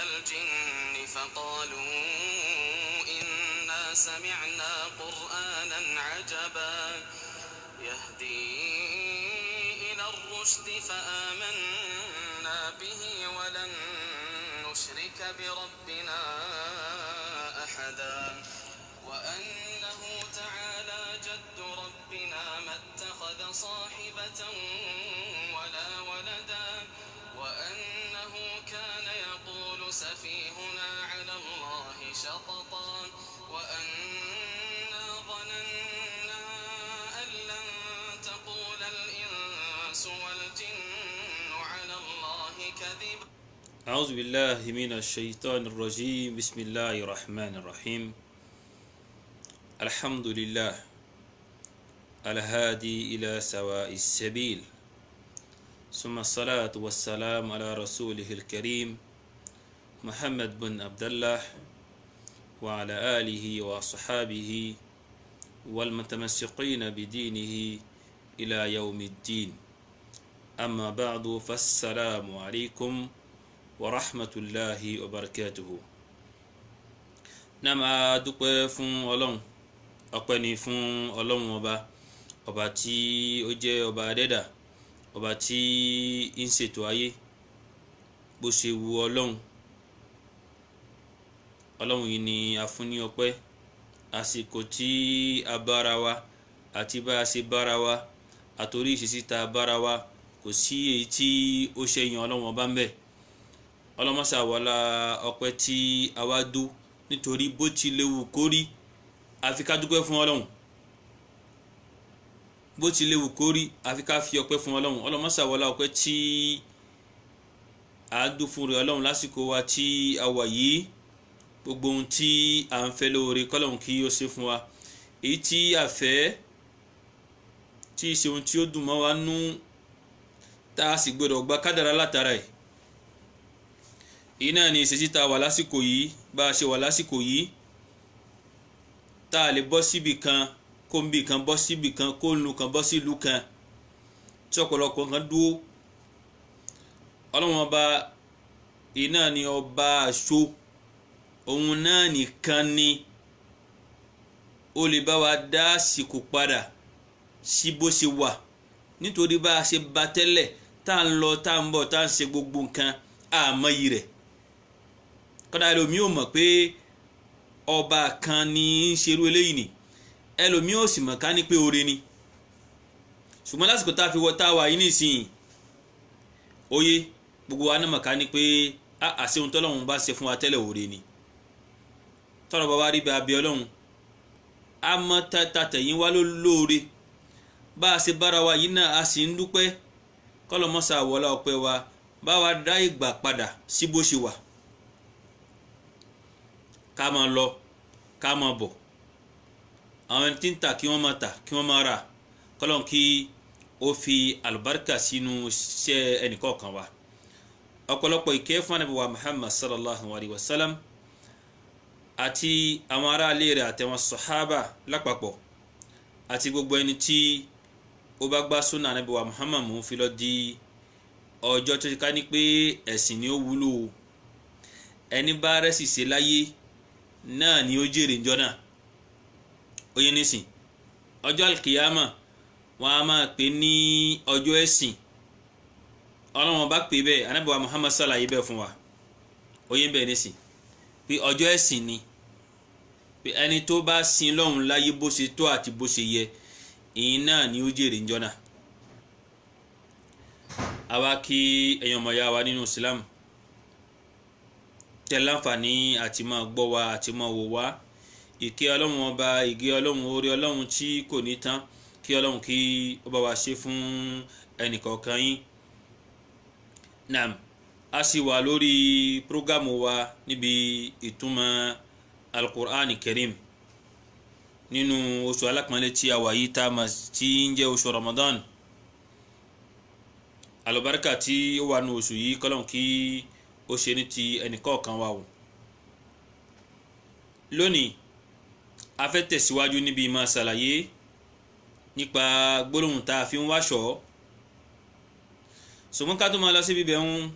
الجن فقالوا إنا سمعنا قرآنا عجبا يهدي إلى الرشد فآمنا به ولن نشرك بربنا أحدا وأنه تعالى جد ربنا ما اتخذ صاحبة ولا ولدا وأنه كان يقول سفيهنا على الله شططا وأنا ظننا أن لن تقول الإنس والجن على الله كذبا. أعوذ بالله من الشيطان الرجيم. بسم الله الرحمن الرحيم. الحمد لله الهادي إلى سواء السبيل ثم الصلاة والسلام على رسوله الكريم محمد بن عبد الله وعلى آله وصحابه والمتمسقين بدينه إلى يوم الدين. أما بعد فالسلام عليكم warahmatulahi wabarakatuhu. Náà a dúpẹ́ fún Ọlọ́run, ọpẹ́ ni fún Ọlọ́run ọba tí ó jẹ́ ọba adẹ́dà, ọba tí ń ṣètò ayé bó ṣe wu Ọlọ́run yìí ni a fún ní ọpẹ́. Àsìkò tí a bára wa àti bá a ṣe bára wa àtòrí ìṣesí tá a bára wa kò sí èyí tí ó ṣẹ̀yìn Ọlọ́run ọba ń bẹ. Ọlọ́mọṣà wọlá ọpẹ́ tí a wá dó nítorí bó ti léwu kórí àfi ká dúpẹ́ fún Ọlọ́run, bó ti léwu kórí àfi ká fi ọpẹ́ fún Ọlọ́run. Ọlọ́mọṣà wọlá ọpẹ́ tí a dó fún rẹ̀ Ọlọ́run lásìkò wa tí a wà yìí. Gbogbo ohun tí a ń fẹ́ lóore kọ́lọ́run kí ó ṣe fún wa, èyí tí a fẹ́ tí í ṣe ohun tí ó dùn mọ́ wa nú tá a sì gbọdọ̀ gba kádàrá látara ẹ̀. Iná ni ìṣesí tá a wà lásìkò yìí, bá a ṣe wà lásìkò yìí tá a lè bọ́ síbì kan kó ń bì kan bọ́ síbì kan kó ń lu kan bọ́ sí ìlú kan tí ọ̀pọ̀lọpọ̀ kan dúró. Ọlọ́run ọba iná ni ọba àṣọ, òun náà nìkan ni ó lè bá wa dá àsìkò padà sí bó ṣe wà, nítorí bá a ṣe bá tẹ́lẹ̀ tá a ń lọ tá a ń bọ̀ tá a ń ṣe gbogbo nǹkan àmọ́yì rẹ̀. Kọ́dà ẹlòmíì ò mọ̀ pé ọba kan ní í ṣerú eléyìí ni, ẹlòmíì ò sì mọ̀ ká ní pé oore ni. Ṣùgbọ́n lásìkò tá a fi wọ tá a wà yìí nísìnyí, oyè gbogbo wa náà mọ̀ ká ní pé àṣẹ ohun tọ́lọ́run bá ṣe fún wa tẹ́lẹ̀ oore ni. Tọ́rọ̀ bá wá rí bá a bí Ọlọ́run a mọ̀ tàtẹ̀yìn wá ló lóore. Bá a ṣe bára wa yìí náà a sì ń dúpẹ́. Kọ́lọ́mọṣà wọlá ọpẹ́ wa, bá wa dá ìgbà padà sí bó ṣe wà, ká máa lọ ká máa bọ̀. Àwọn ẹni tí ń tà kí wọ́n máa tà kí wọ́n máa rà. Kọ́lọ́n kí ó fi àlùbáríkà sínú iṣẹ́ ẹnìkọ̀ọ̀kan wa. Ọ̀pọ̀lọpọ̀ ìkẹ́ fún Ànábì wa Muhammad sallallahu alayhi wa sallam àti àwọn aráalé rẹ̀ àtàwọn sàhábà lápapọ̀ àti gbogbo ẹni tí ó bá gbá súnà Ànábì wa Muhammad mú fi lọ di ọjọ́ tó ti ká ní pé ẹ̀sìn ni ó wúlò. Ẹni bá rẹ́sì ṣe láyé náà ni ó jèrè ńjọ́ náà. Ó yẹ nísìn ọjọ́ alkiyama wọn a máa pè ní ọjọ́ ẹ̀sìn. Ọlọ́run bá pè bẹ́ẹ̀, Ànábì wa Muhammad ṣàlàyé bẹ́ẹ̀ fún wa. Ó yẹ bẹ́ẹ̀ nísìn pé ọjọ́ ẹ̀sìn ni, pé ẹni tó bá sin lọ́hùn láyé bó ṣe tó àti bó ṣe yẹ, ìyìn náà ni ó jèrè ńjọ́ náà. Àwa kí ẹ̀yin ọmọ ya wa nínú Islam tẹ́ láǹfààní àti máa gbọ́ wa àti máa wò wá. Ìkẹ́ Ọlọ́run ọba, ìgẹ́ Ọlọ́run, oore Ọlọ́run tí kò ní tán, kí Ọlọ́run kí ó bá wa ṣe fún ẹnìkọ̀ọ̀kan yín. Naam, a sì wà lórí prógámù wa níbi ìtumọ̀ Al-Qur'an Karim nínú oṣù alápọ̀nlé tí a wà yìí tí ń jẹ́ oṣù Ramadan. Àlùbáríkà tí ó wà nínú oṣù yìí kọ́lọ́n kí ó ṣe ní ti ẹnìkọ̀ọ̀kan wa o. Lónìí a fẹ́ tẹ̀síwájú níbi máa ṣàlàyé nípa gbólóhùn tá a fi ń wáṣọ. Ṣùgbọ́n ká tó máa lọ síbi bẹ̀ ń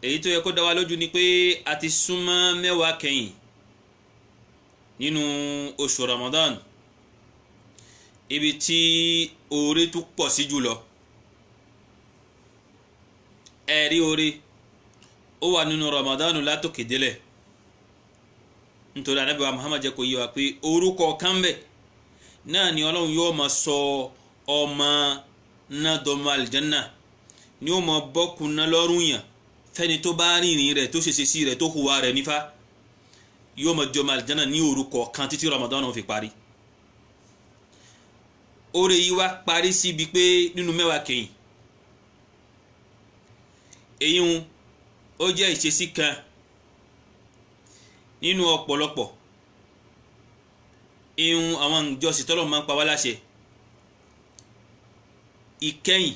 èyí tó yẹ kó dá wa lójú ni pé a ti súnmọ́ mẹ́wàá kẹ́yìn nínú oṣù Ramadan, ibi tí oore tún pọ̀ sí jùlọ. ẹ̀rí oore ó wà nínú Ramadan látòkè délẹ̀, nítorí Ànábì wa Muhammad jẹ́ kó yé wa pé orúkọ kan bẹ̀ náà ni Ọlọ́run yóò máa sọ ọmọ náà dọmọ aljanna, ni ó máa bọ́kùn náà lọ́rùn yàn fẹ́ni tó bá rìnrìn rẹ̀ tó ṣeṣe sí rẹ̀ tó hùwà rẹ̀ nífà, yóò máa jọmọ aljanna ní orúkọ kan títí Ramadan ó fi parí. oore yìí wá parí síbi pé nínú mẹ́wàá kẹ́yìn, èyí ń ó jẹ́ ìṣesí kan nínú ọ̀pọ̀lọpọ̀ ihun àwọn ìjọsìn tọ́lọ́run máa ń pa wá láṣẹ. ìkẹyìn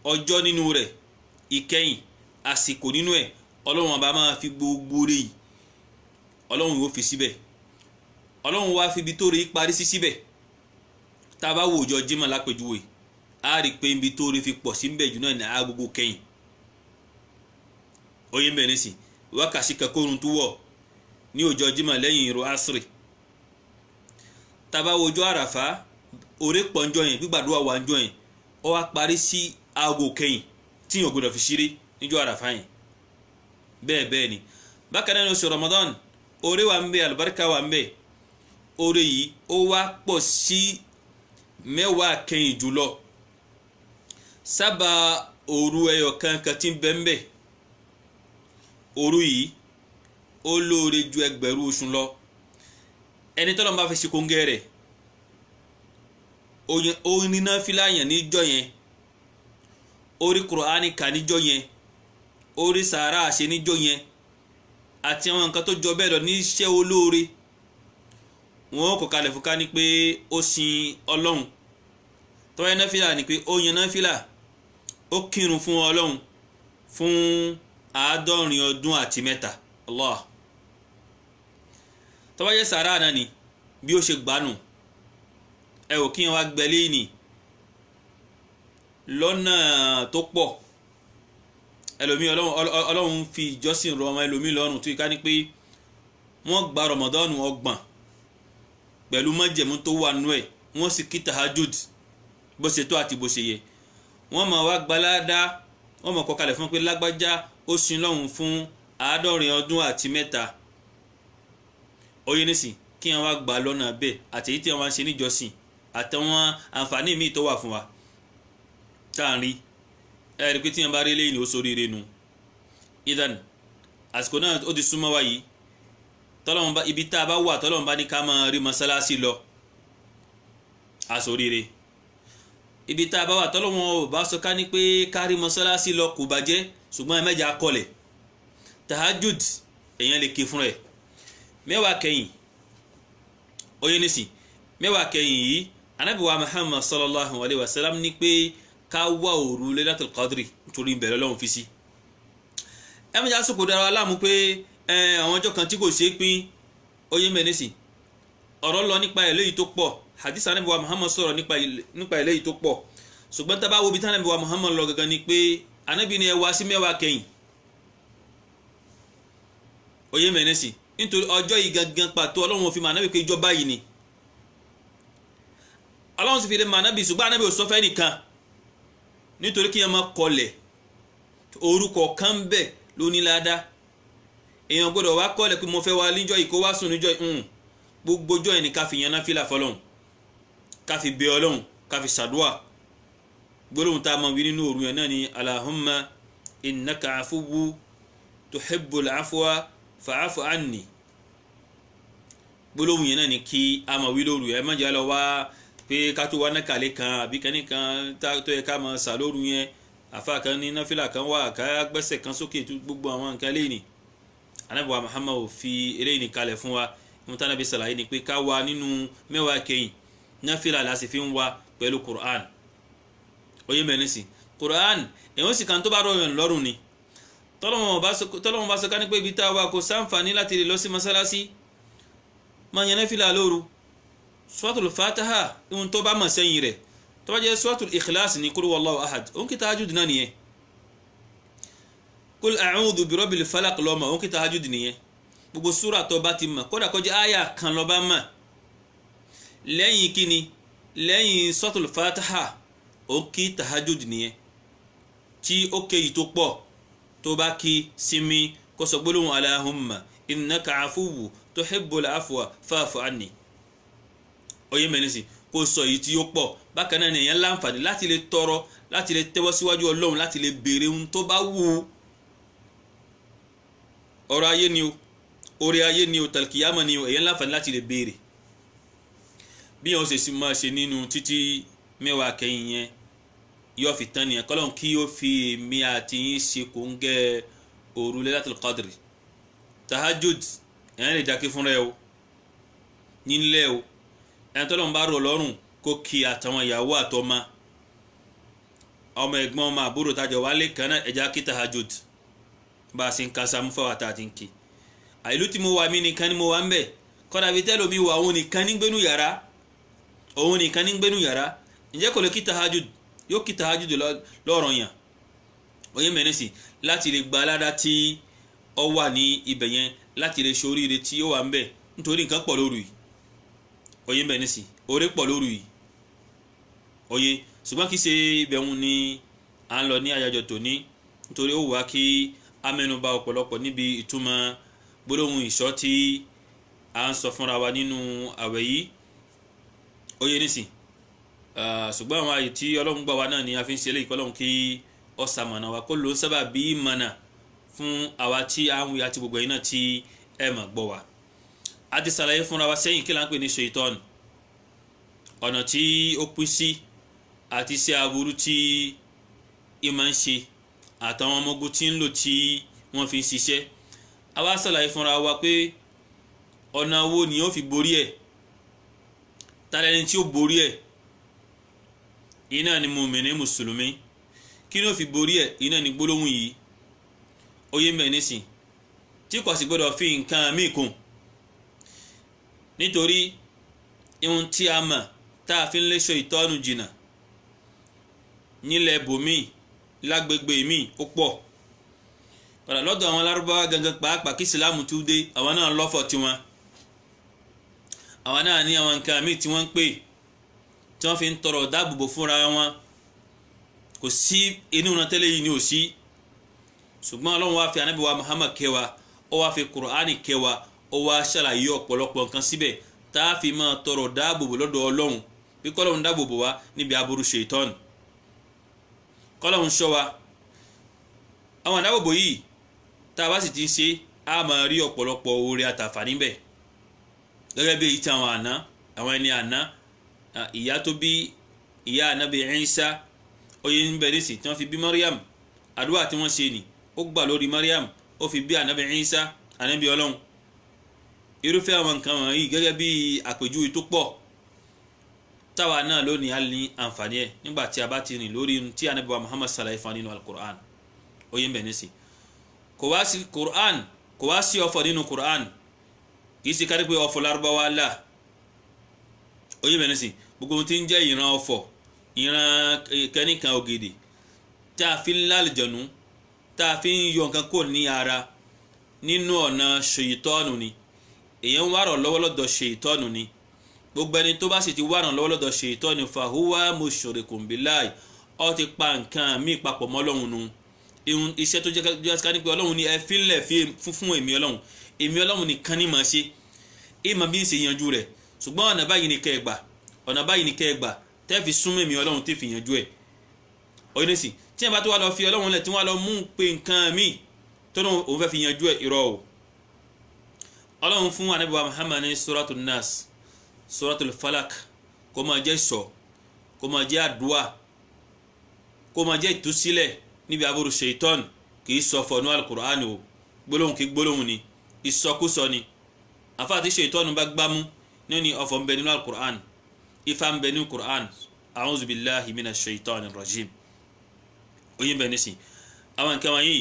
ọjọ́ nínú rẹ̀, ìkẹyìn àsìkò nínú ẹ̀, Ọlọ́run ọba máa fi gbogbo rẹ̀ yìí Ọlọ́run yóò fi síbẹ̀. Ọlọ́run wá fi ibi tó rẹ̀ parí sí síbẹ̀. tá a bá wo ọjọ́ Jímọ̀ lápèjúwe, a rí pé ibi tó rẹ̀ fi pọ̀ sí níbẹ̀ jù náà ní agogo kẹyìn. oyè mẹ́rin sí wákàtí kakórun tó wọ̀ ní ọjọ́ Jímọ̀ lẹ́yìn ìrun asiri. tá a bá wo ọjọ́ Àràfá, oore pọ̀ ńjọ́ yẹn, gbígbàdúrà wà ńjọ́ yẹn, ó wá parí sí aago kẹyìn tí yàn gbọdọ̀ fi ṣeré níjọ́ Àràfá yẹn. bẹ́ẹ̀ bẹ́ẹ̀ ni bákan náà ní oṣù Ramadan, oore wà ń bẹ, àlùbáríkà wà ń bẹ. oore yìí ó wá pọ̀ sí mẹ́wàá kẹyìn jùlọ. sábà òru ẹyọ kankan tí ń bẹ ń bẹ, òru yìí ó lóore ju ẹgbẹ̀rún oṣù lọ. ẹni tọ́lọ́run bá fi ṣe kóńgẹ́ rẹ̀, ó ní náfílà yẹn níjọ́ yẹn, ó rí Kùránì kà níjọ́ yẹn, ó rí sàárà ṣe níjọ́ yẹn, àti àwọn nǹkan tó jọ bẹ́ẹ̀ lọ ní iṣẹ́ olóore. wọn kò kalẹ̀ fún ká ní pé ó sin Ọlọ́run, tọ́wọ́ yẹn náfílà ni pé ó yan náfílà, ó kírun fún Ọlọ́run fún 70 ọdún àti 3. Allah. tọ́wọ́ yẹ sàárà náà ni bí ó ṣe gbanú, ẹ ò kí wọn wá gbẹ̀lé ní lọ́nà tó pọ̀. ẹlòmí Ọlọ́run fi ìjọsìn rọ ọmọ ẹlòmí lọ́rùn tó ká ní pé wọ́n gba Ramadan 30 pẹ̀lú májẹ̀mú tó wà nú ẹ̀, wọ́n sì kí tahajud bó ṣe tó àti bó ṣe yẹ. wọ́n máa wá gbalada, wọ́n máa kọ́ kalẹ̀ fún pé lágbájá ó sin lọ́hùn fún 70 ọdún àti 3. oyè nísìn kí wọ́n wá gbà lọ́nà bẹ́ẹ̀ àti èyí tí wọ́n wá ń ṣe níjọsìn àtàwọn àǹfààní míì tó wà fún wa tá à ń rí. ẹ̀rí pé tí wọ́n bá rí lẹ́yìn ó sórí rẹ̀ nu. idan àsìkò náà ó ti súnmọ́ wa yìí, tọ́lọ́run bá ibi tá a bá wà tọ́lọ́run bá ní ká máa rí mọ́sálásí lọ, àsóríire. ibi tá a bá wà tọ́lọ́run ò bá sọ ká ní pé ká rí mọ́sálásí lọ kò bàjẹ́, ṣùgbọ́n ẹ̀mẹ́jà kọlẹ̀. tahajud èèyàn lè ké fún rẹ̀. mẹ́wàá kẹ́yìn, oyè nísìn mẹ́wàá kẹ́yìn yìí, Ànábì wa Muhammad sallallahu alayhi wa sallam ní pé ká wá òru Laylatul Qadri nítorí ìbẹ̀rẹ̀ Ọlọ́run fi sí. ẹ̀mẹ́jà sọ̀kò dára aláàmú pé àwọn ọjọ́ kan tí kò ṣeé pín, oyè mẹ́rin sí ọ̀rọ̀ lọ nípa eléyìí tó pọ̀. hadith Ànábì wa Muhammad sọ̀rọ̀ nípa eléyìí tó pọ̀, ṣùgbọ́n tá bá wo bí tí Ànábì wa Muhammad lọ gangan ni pé Ànábì ni ẹ wá sí mẹ́wàá kẹ́yìn, oyè mẹ́rin sí nítorí ọjọ́ yìí gangan pàtó Ọlọ́run fi mọ Ànábì pé ìjọba yìí ni. Ọlọ́run sì fi lè mọ Ànábì, ṣùgbọ́n Ànábì ò sọ fẹ́ nìkan, nítorí kí ẹ máa kọlẹ̀ orúkọ kan bẹ́ẹ̀ ló ní ládàá. èèyàn gbọ́dọ̀ wá kọlẹ̀ pé mo fẹ́ wá níjọ́ yìí kó wá sùn níjọ́ yìí. gbogbo ọjọ́ yìí ni ká fi yan náfìlà fọ́lọ́run, ká fi bẹ Ọlọ́run, ká fi ṣàdúà. gbólóhùn tá a máa wí nínú òru yẹn náà ni Allahumma innaka afuwwu tuhibbul afwa fa'fu anni. gbólóhùn yẹn náà ni kí a máa wí lóru yẹn. ẹ má jẹ́ lọ wá pé ká tó wá nákàlẹ́ kan àbí kẹ́ni kan tó yẹ ká máa sà lóru yẹn, àfa kan ní náfìlà kan wà ká gbẹ́sẹ̀ kan sókè, gbogbo àwọn nǹkan lẹ́yìn ni. Ànábì wa Muhammad ò fi eléyìí ní kalẹ̀ fún wa. ohun tí Ànábì ṣàlàyé ni pé ká wá nínú mẹ́wàá kẹ́yìn, náfìlà la sì fi ń wá pẹ̀lú Qur'an. oyè mẹ́rin sí Qur'an èèyàn sì kan tó bá rọrùn lọ́rùn ni. tọ́lọ́mọ bá sọ ká ní pé ibi tá a wà kò sáǹfààní láti lè lọ sí mọ́sálásí, máa yan náfìlà lóru. Suratul Fatiha ohun tó bá mọ̀ sẹ́yìn rẹ̀, tó bá jẹ́ Suratul Ikhlas ní Qul huwallahu ahad, òun kí tahajjud náà nìyẹn. kul a'udhu bi rabbil falaq lọ́mọ òun kí tahajjud nìyẹn gbogbo súra tó bá ti mọ̀ kódà kó jẹ́ àyà kan ló bá mọ̀ lẹ́yìn kíni lẹ́yìn suratul fatiha ó kí tahajjud nìyẹn tí ó kéyìí tó pọ̀ tó bá kí sinmi kó sọ gbólóhùn Allahumma innaka afuwwu tuhibbul afwa fa'fu anni oyè mẹ́nìsì kó sọ èyí tí ó pọ̀ bákan náà nìyẹn láǹfààní láti lè tọrọ láti lè tẹ́wọ́ síwájú Ọlọ́run láti lè béèrè ohun tó bá wù ú ọ̀rọ̀ ayé ni o orí ayé ni o tàlkìyàmọ̀ ni o èyàn láǹfààní láti lè béèrè bí wọ́n ṣe máa ṣe nínú títí mẹ́wàá kẹ́yìn yẹn yóò fi tán nìyẹn kọ́lọ́n kí yóò fi èmi àti yín ṣe kò ń gẹ́ òru Lailatul Qadri tahajjud èyàn lè dákẹ́ fúnra ẹ o nílẹ̀ o ẹni tọ́lọ́run bá rọ̀ lọ́rùn kó kí àtàwọn ìyàwó àtọmọ ọmọ ẹ̀gbọ́n ọmọ àbúrò tájọ wálé kan náà ẹja kí tahajjud bá a ṣe ń kásá mú fáwọn àtàtì ń kí àìlú tí mo wà mí nìkan ni mo wà ń bẹ̀ kọ́dà bíi tẹ́lẹ̀ mi wà òun nìkan ní gbénú yàrá ǹjẹ́ kò lè kí tahajjud yóò kí tahajjud lọ́rọ̀ yàn oyè mẹ́rin sí láti lè gba aládá tí ọ wà ní ibẹ̀ yẹn láti lè ṣoríire tí ó wà ń bẹ̀ nítorí nǹkan pọ̀ lóru yìí oyè mẹ́rin sí orí pọ̀ lóru yìí oyè ṣùgbọ́n kì í ṣe ibẹ̀ wọn ni à ń lọ ní àyájọ́ tòní nítorí ó wà kí amẹ́nubà ọ̀pọ̀lọpọ̀ níbi ìtumọ̀ gbólóhùn ìṣọ́ tí à ń sọ fúnra wa nínú àwẹ̀ yìí oyè nísìn ṣùgbọ́n àwọn àyè tí Ọlọ́run gbà wá náà ni a fi ń ṣe eléyìí kọ́lọ́run kí ó ṣamọ̀nà wa kó ló ń sábà bí mọ̀nà fún àwa tí à ń wí àti gbogbo yìí náà tí ẹ mà gbọ́ wa a ti ṣàlàyé fúnra wa sẹ́yìn kí là ń pè ní ṣèitọ́nù ọ̀nà tí ó pín sí àti iṣẹ́ aburú tí ì máa ń ṣe àtàwọn ọmọ ogun tí ń lò tí wọ́n fi ń ṣiṣẹ́ a wá ṣàlàyé fúnra wa pé ọ̀nà wo ni ó fi borí ẹ̀ tàbí ẹni tí ó borí ẹ̀ iná ni mùmínì mùsùlùmí kí ni ó fi borí ẹ̀ iná ni gbólóhùn yìí ó yé mẹ́rin nísìn tí kò sì gbọ́dọ̀ fi nǹkan míì kún nítorí ihun tí a mọ̀ tá a fi ń lé ṣàítánù jìnnà nílẹ̀ bòmíì lágbègbè míì ó pọ̀ padà lọ́dọ̀ àwọn Lárúbáwá gangan pàápàá kí Ìsìlámù tún dé àwọn náà lọ́fọ̀ tiwọn àwọn náà ní àwọn nǹkan míì tí wọ́n ń pè tí wọ́n fi ń tọrọ dáàbòbò fúnra wọn kò sí inú náà tẹ́lẹ̀ yìí ni ò sí ṣùgbọ́n Ọlọ́run wá fi Ànábì wa Muhammad kẹwa ó wá fi Kùránì kẹwa ó wá ṣàlàyé ọ̀pọ̀lọpọ̀ nǹkan síbẹ̀ tá a fi máa tọrọ dáàbòbò lọ́dọ̀ Ọlọ́run bí kọ́lọ́run dáàbòbò wa níbi aburú ṣèitọ́nù kọ́lọ́run ṣọ́ wa àwọn àdábòbò yìí tá a bá sì ti ń ṣe a máa rí ọ̀pọ̀lọpọ̀ oore àtàfà níbẹ̀ gẹ́gẹ́ bí èyí tí àwọn ẹni àná ìyá tó bí ìyá Ànábì Ìsá oyè ń bẹ nísì tí wọ́n fi bí Maryam àdúrà tí wọ́n ṣe ni ó gbà lórí Maryam ó fi bí Ànábì Ìsá Ànábì Ọlọ́run irúfẹ́ àwọn nǹkan wọ̀nyí gẹ́gẹ́ bí àpèjúwe tó pọ̀ táwa náà lónìí á ní àǹfààní ẹ̀ nígbà tí a bá ti rìn lórí tí Ànábì wa Muhammad sallallahu alaihi nínú al-Qur'an oyè ń bẹ nísì kò wá sí ọ̀fọ̀ nínú Qur'an kì í ṣe kárí pé ọ̀fọ̀ Lárúbáwá là oyè bẹ̀rẹ̀ sí gbogbo ohun tí ń jẹ́ ìran ọ̀fọ̀ ìran kẹ́nìkan ògèdè tá a fi ń lálejànú tá a fi ń yọ nǹkan kò ní ara nínú ọ̀nà ṣèitọ́nù ni èèyàn ń wárọ̀ lọ́wọ́ lọ́dọ̀ ṣèitọ́nù ni gbogbo ẹni tó bá sì ti wárọ̀ lọ́wọ́ lọ́dọ̀ ṣèitọ́nù fahuwa mushrikun billahi ó ti pa nǹkan míì papọ̀ mọ́ Ọlọ́run nu iṣẹ́ tó jẹ́ ká ní pé Ọlọ́run ni ẹ fi ń lẹ̀ fún èmi Ọlọ́run nìkan ní màá ṣe ìmọ̀ bí ń ṣe yanjú rẹ̀ ṣùgbọ́n ọ̀nà báyìí ni kẹ́ ẹ gbà tẹ́ fi súnmọ́ èmi Ọlọ́run tẹ́ fi yanjú ẹ̀ ọ̀yìn nísì tí ẹ bá tó wá lọ fi Ọlọ́run lẹ̀ tí wọ́n lọ mú pé nǹkan míì tó náà òun fẹ́ fi yanjú ẹ̀ irọ́ o Ọlọ́run fún Ànábì wa Muhammad ní suratul Nas suratul Falak kó máa jẹ́ ìṣọ́ kó máa jẹ́ àdúà kó máa jẹ́ ìtúsílẹ̀ níbi aburú ṣèitọ́n kì í sọ fọ̀nù al-Qur'an o gbólóhùn kí gbólóhùn ni ìsọkúsọ ni àfáà tí ṣèitọ́n bá gbámú nínú ọ̀fọ̀ ń bẹ nínú al-Qur'an ifá ń bẹ nínú Qur'an a'udhu billahi minash shaitanir rajim oyin bẹ nísìn àwọn nǹkan wọ̀nyí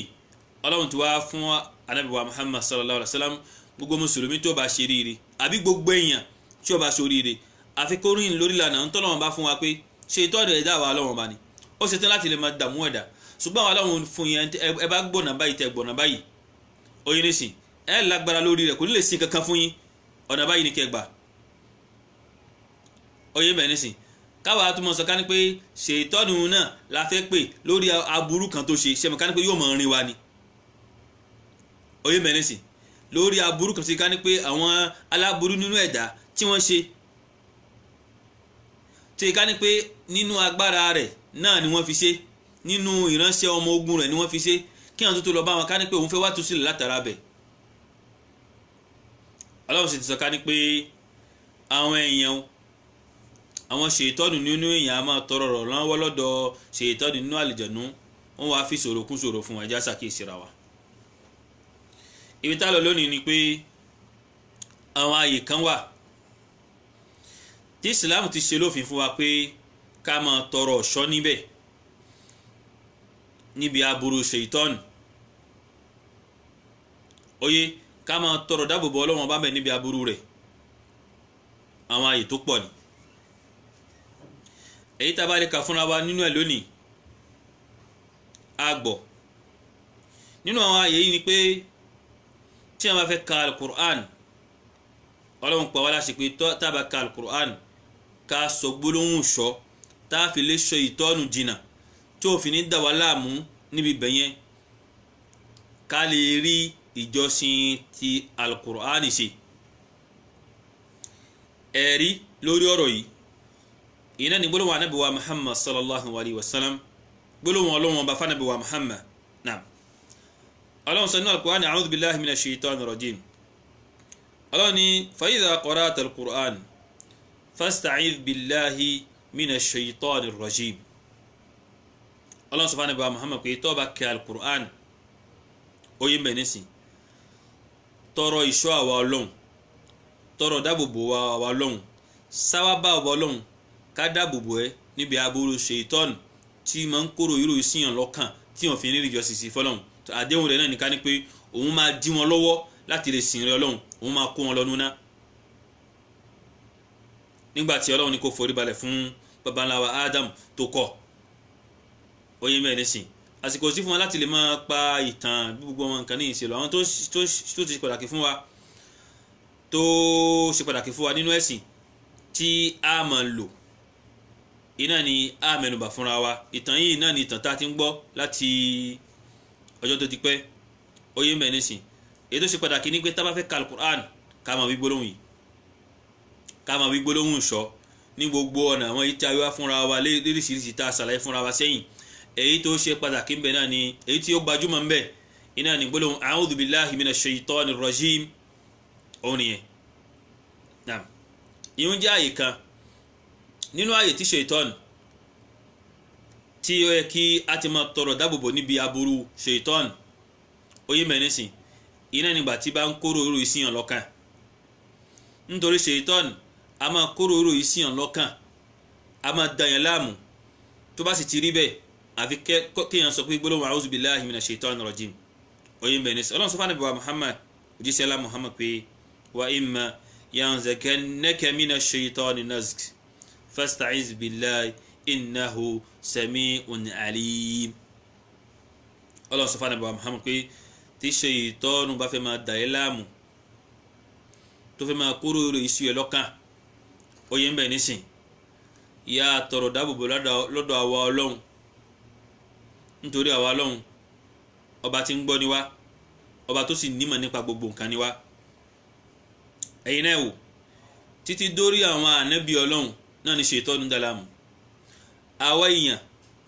Ọlọ́run ti wá fún Ànábì wa Muhammad sallallahu alaihi wasallam gbogbo mùsùlùmí tó bá ṣe ríire àbí gbogbo èèyàn tí ó bá ṣe oríire àfi kó rìn lórí ìlànà ń tọ́lọ́wọ́n bá fún wa pé ṣèitọ́n ẹ̀dá wa Ọlọ́run bá ní ó ṣetán láti lè máa dààmú ẹ̀dá ṣùgbọ́n àwọn aláwọn fún yẹn ẹ bá gbọ̀nà báyìí tẹ gbọ̀nà báyìí oyin nísìn ẹ lágbára lórí rẹ̀ kò ní lè sin kankan fún yín ọ̀nà báyìí ní kẹ́ gbà oyin bẹ̀ nísìn káwa tó mọ̀ sọ ká ní pé ṣètọ́nù náà la fẹ́ pè lórí aburú kan tó ṣe ṣẹ́mi ká ní pé yóò mọ̀ rin wa ni oyin bẹ̀ nísìn lórí aburú kan sí ká ní pé àwọn aláburú nínú ẹ̀dá tí wọ́n ṣe tí ká ní pé nínú agbára rẹ̀ náà ni wọ́n fi ṣe nínú ìránṣẹ́ ọmọ ogun rẹ̀ ni wọ́n fi ṣe kí àwọn tó lọ bá wọn ká ní pé òun fẹ́ wá tú sílẹ̀ látara bẹ̀ ọlọ́run sì ti sọ ká ní pé àwọn èèyàn àwọn ṣètọ́nù nínú èèyàn a máa tọrọ rọ̀ lọ́wọ́ lọ́dọ̀ ṣètọ́nù nínú àlìjẹ̀nú wọ́n wá fi ṣòro kún ṣòro fún ẹja ṣàkíyèsí ra wa ibi tá lọ lónìí ni pé àwọn ààyè kan wà tí Islam ti ṣe lófin fún wa pé ká máa tọrọ ọ̀ṣọ́ níbẹ̀ níbi aburú ṣètọ́nù oyè ká máa tọrọ dáàbòbò Ọlọ́run bá bẹ̀ níbi aburú rẹ̀ àwọn ààyè tó pọ̀ ni èyí tá a bá lè kà fúnra wa nínú ẹ̀ lónìí a gbọ́ nínú àwọn ààyè yìí ni pé tí a bá fẹ́ ka alukur'an Ọlọ́run pa wá láṣẹ pé tá a bá ka alukur'an ká sọ gbólóhùn ṣọ́ tá a fi lè ṣọ́ ìtọ́nù jìnnà tí òfin ní dà wá láàmú níbi bẹ̀yẹn ká lè rí ìjọsìn ti alukur'an ṣe ẹ̀rí lórí ọ̀rọ̀ yìí ina ni gbólóhùn Ànábì wa Muhammad sallallahu alaihi wasallam gbólóhùn Ọlọ́hun Ọba fún Ànábì wa Muhammad naam Ọlọ́hun sọ nínú al-Qur'an a'udhu billahi minash shaitanir rajim Ọlọ́hun ní fa idha qara'ta al-Qur'an fasta'idh billahi minash shaitanir rajim Ọlọ́hun sọ fún Ànábì wa Muhammad pé tó bá ka al-Qur'an oyin bẹ̀ nísìn tọrọ ìṣọ́ àwa Ọlọ́hun tọrọ dáàbòbò àwa Ọlọ́hun sáwábà àwa Ọlọ́hun ká dáàbòbò ẹ níbi aburú ṣètọ́nù tí máa ń kóró irú ìsìyàn lọ́kàn tí wọ́n fi ní ìjọsìn sí fọlọ́hun àdéhùn rẹ̀ náà ní ká ní pé òun máa dí wọn lọ́wọ́ láti lè sìn rẹ Ọlọ́hun òun máa kó wọn lọ núná nígbà tí Ọlọ́hun ní kó forí balẹ̀ fún baba ńlá wa Adam tó kọ̀ oyè mẹ́rin nísìn àsìkò sí fún wa láti lè máa pa ìtàn gbogbo wọn nǹkan ní ìṣèlú àwọn tó ṣe pàtàkì fún wa nínú ẹ̀sìn tí a máa lò iná ni a mẹ́nubà fúnra wa ìtàn yìí náà ni ìtàn tá a ti ń gbọ́ láti ọjọ́ tó ti pẹ́ oyè ń bẹ̀ nísìn èyí tó ṣe pàtàkì ní pé tá a bá fẹ́ ka alukur'an ká máa wí gbólóhùn yìí ká máa wí gbólóhùn ṣọ́ ní gbogbo ọ̀nà àwọn èyí tí a wá fúnra wa léríṣiríṣi tá a ṣàlàyé fúnra wa sẹ́yìn èyí tó ṣe pàtàkì ń bẹ̀ náà ni èyí tí ó gbajúmọ̀ ń bẹ̀ iná ni gbólóhùn a'udhu billahi minash shaitanir rajim òun nìyẹn náà ìhun jẹ́ àyè kan nínú ààyè tí ṣètọ́nù tí ó yẹ kí a ti máa tọrọ dáàbòbò níbi aburú ṣètọ́nù oyè mẹ́nísìn iná nígbà tí bá ń kóró irú ìsìyàn lọ́kàn nítorí ṣètọ́nù a máa kóró irú ìsìyàn lọ́kàn a máa dàyàn láàmú tó bá sì ti rí bẹ́ẹ̀ àfi kéèyàn sọ pé gbólóhùn a'udhu billahi minash shaitanir rajim oyè mẹ́nísìn Ọlọ́run sọ fún Ànábì wa Muhammad òjíṣẹ́ ńlá Muhammad pé wa imma yanzaghannaka minash shaitani nazg fasta'iz billahi innahu sami'un alim Ọlọ́run sọ fún Ànábì wa Muhammad pé tí ṣètọ́nù bá fẹ́ máa dà ẹ́ láàmú tó fẹ́ máa kúrò ìṣú ẹ lọ́kàn oyè ń bẹ̀ nísìn yá tọrọ dáàbòbò lọ́dọ̀ àwa Ọlọ́run nítorí àwa Ọlọ́run ọba tí ń gbọ́ ni wá ọba tó sì nímọ̀ nípa gbogbo nǹkan ni wá ẹ̀yin náà wò títí dórí àwọn ànábì Ọlọ́run náà ni ṣètọ́nù dá láàmú àwa èèyàn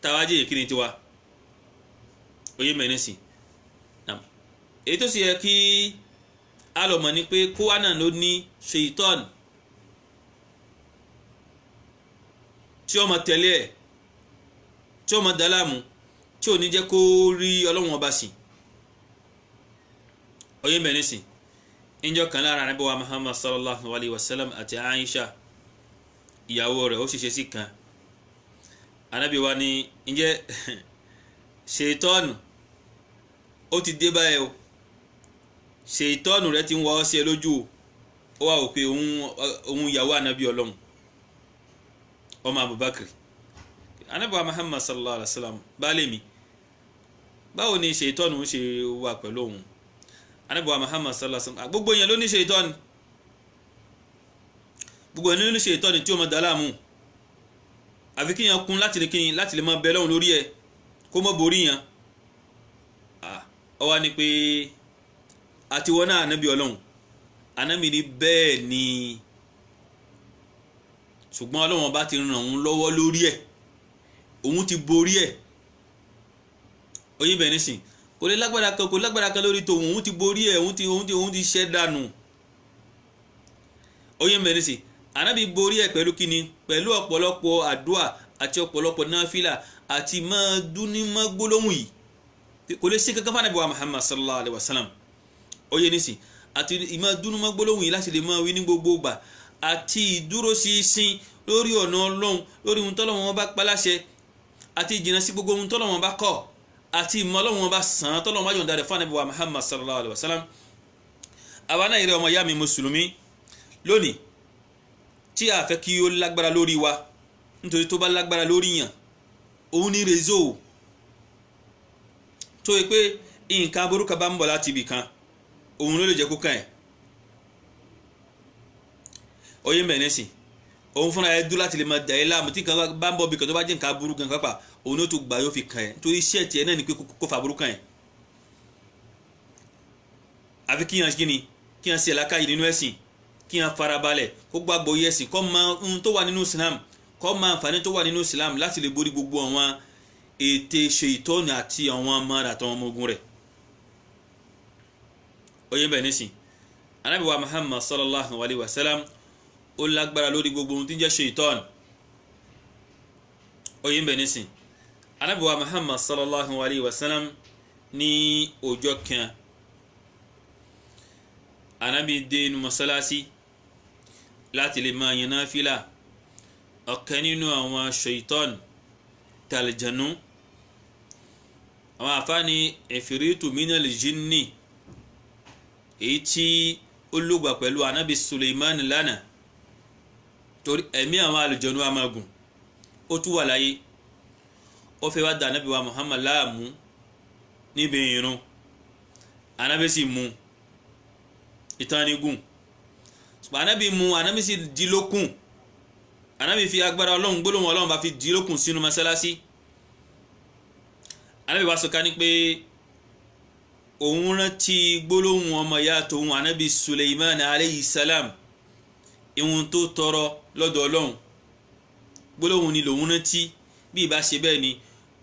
táwa jẹ́ èkìní tiwa oyè mẹ́rin sí èyí tó sì yẹ kí a lọ mọ̀ ni pé kó wá náà ló ní ṣètọ́nù tí ó máa tẹ̀lé ẹ̀ tí ó máa dá láàmú tí ò ní jẹ́ kó rí Ọlọ́run ọba sìn oyè mẹ́rin sí ìjọ kan lára Ànábì wa Muhammad sallallahu alaihi wasallam àti Aisha ìyàwó rẹ̀ ó ṣiṣẹ́ sí kan Ànábì wa ní ǹjẹ́ ṣètọ́nù ó ti dé báyìí o ṣètọ́nù rẹ̀ ti ń wá ọ sí ẹ lójú ó wà ó pé òun ìyàwó Ànábì Ọlọ́run ọmọ Abubakar Ànábì wa Muhammad sallallahu alaihi wasallam baálé mi báwo ni ṣètọ́nù ṣe wà pẹ̀lú òun Ànábì wa Muhammad sallallahu alaihi wasallam gbogbo èèyàn ló ní ṣètọ́nù gbogbo èèyàn ló ní ṣètọ́nù tí ó máa dá láàmú àfi kí yẹn kún láti lè máa bẹ lọ́hùn lórí ẹ̀ kó mọ́ borí yẹn ó wá ní pé àti wọn náà ànábì Ọlọ́hun ànábì ní bẹ́ẹ̀ ni ṣùgbọ́n Ọlọ́hun bá ti ràn òun lọ́wọ́ lórí ẹ̀ òun ti borí ẹ̀ oyè bẹ́ẹ̀ nísìn kò lágbára kan lórí tòun òun ti borí ẹ̀ òun ti ṣẹ́ dànù oyè bẹ́ẹ̀ nísìn ànábì borí ẹ̀ pẹ̀lú kíni pẹ̀lú ọ̀pọ̀lọpọ̀ àdúà àti ọ̀pọ̀lọpọ̀ náfìlà àti máa dúní má gbólóhùn yìí kò lè sí kankan fún Ànábì wa Muhammad sallallahu alaihi wasallam oyè nísìn àti ìmá dúní má gbólóhùn yìí láti lè máa wí ní gbogbo ìgbà àti ìdúró ṣinṣin lórí ọ̀nà Ọlọ́hun lórí ohun tọ́lọ́hun bá pa láṣẹ àti ìjìnà sí gbogbo ohun tọ́lọ́hun bá kọ̀ àti ìmọ̀ Ọlọ́hun bá sàn án tọ́lọ́hun bá yọ̀ǹda rẹ̀ fún Ànábì wa Muhammad sallallahu alaihi wasallam àwa náà ìrẹ́ ọmọ ìyá mi mùsùlùmí lónìí tí a fẹ́ kí ó lágbára lórí wa nítorí tó bá lágbára lórí yàn òun ní rezo tó yẹ pé nǹkan aburúkọ bá ń bọ̀ láti ibì kan òun ló lè jẹ́ kó kàn ẹ́ oyè mẹ́nẹ́sì òun fúnra ẹ dúró láti lè máa dà ẹ́ láàmú tí nǹkan bá ń bọ̀ bìkan tó bá jẹ́ nǹkan aburú gan pápá òun ló tó gbà yóò fi kàn ẹ́ nítorí iṣẹ́ tiẹ̀ náà ni pé kó fa aburú kàn ẹ́ àfi kíyàn sí ẹ̀láká yìí nínú ẹ̀sìn kíyàn farabalẹ̀ kó gbàgbọ́ yẹ ẹ̀sìn kó mọ ohun tó wà nínú Islam kó mọ àǹfààní tó wà nínú Islam láti lè borí gbogbo àwọn ète ṣèitọ́nù àti àwọn ọmọ rẹ̀ àtàwọn ọmọ ogun rẹ̀ oyè bẹ́ẹ̀ nísìn Ànábì wa Muhammad sallallahu alaihi wasallam ó lágbára lórí gbogbo ohun tí ń jẹ́ ṣèitọ́nù oyè bẹ́ẹ̀ nísìn Ànábì wa Muhammad sallallahu alaihi wasallam ní ọjọ́ kan Ànábì dé inú mọ́sálásí láti lè máa yan náfìlà ọ̀kan nínú àwọn ṣèitọ́nù tàlìjànú àwọn àfáàní ẹ̀fìrìtù minal jinni èyí tí ó lògbà pẹ̀lú Ànábì Suleiman lánàá torí ẹ̀mí àwọn àlùjànú amagun ó tún wà láyé ó fẹ́ wá dá Ànábì wa Muhammad láàmú níbi ìrun Ànábì sì mú ìtànigún ṣùgbọ́n Ànábì sì di lókun Ànábì fi agbára Ọlọ́run gbólóhùn Ọlọ́run bá fi di lókun sínú mọ́sálásí Ànábì wá sọ ká ní pé òun rántí gbólóhùn ọmọ ìyá tòun Ànábì Suleiman alayhi salam ìhun tó tọrọ lọ́dọ̀ Ọlọ́run gbólóhùn ni lòun rántí bí ìbá ṣe bẹ́ẹ̀ ni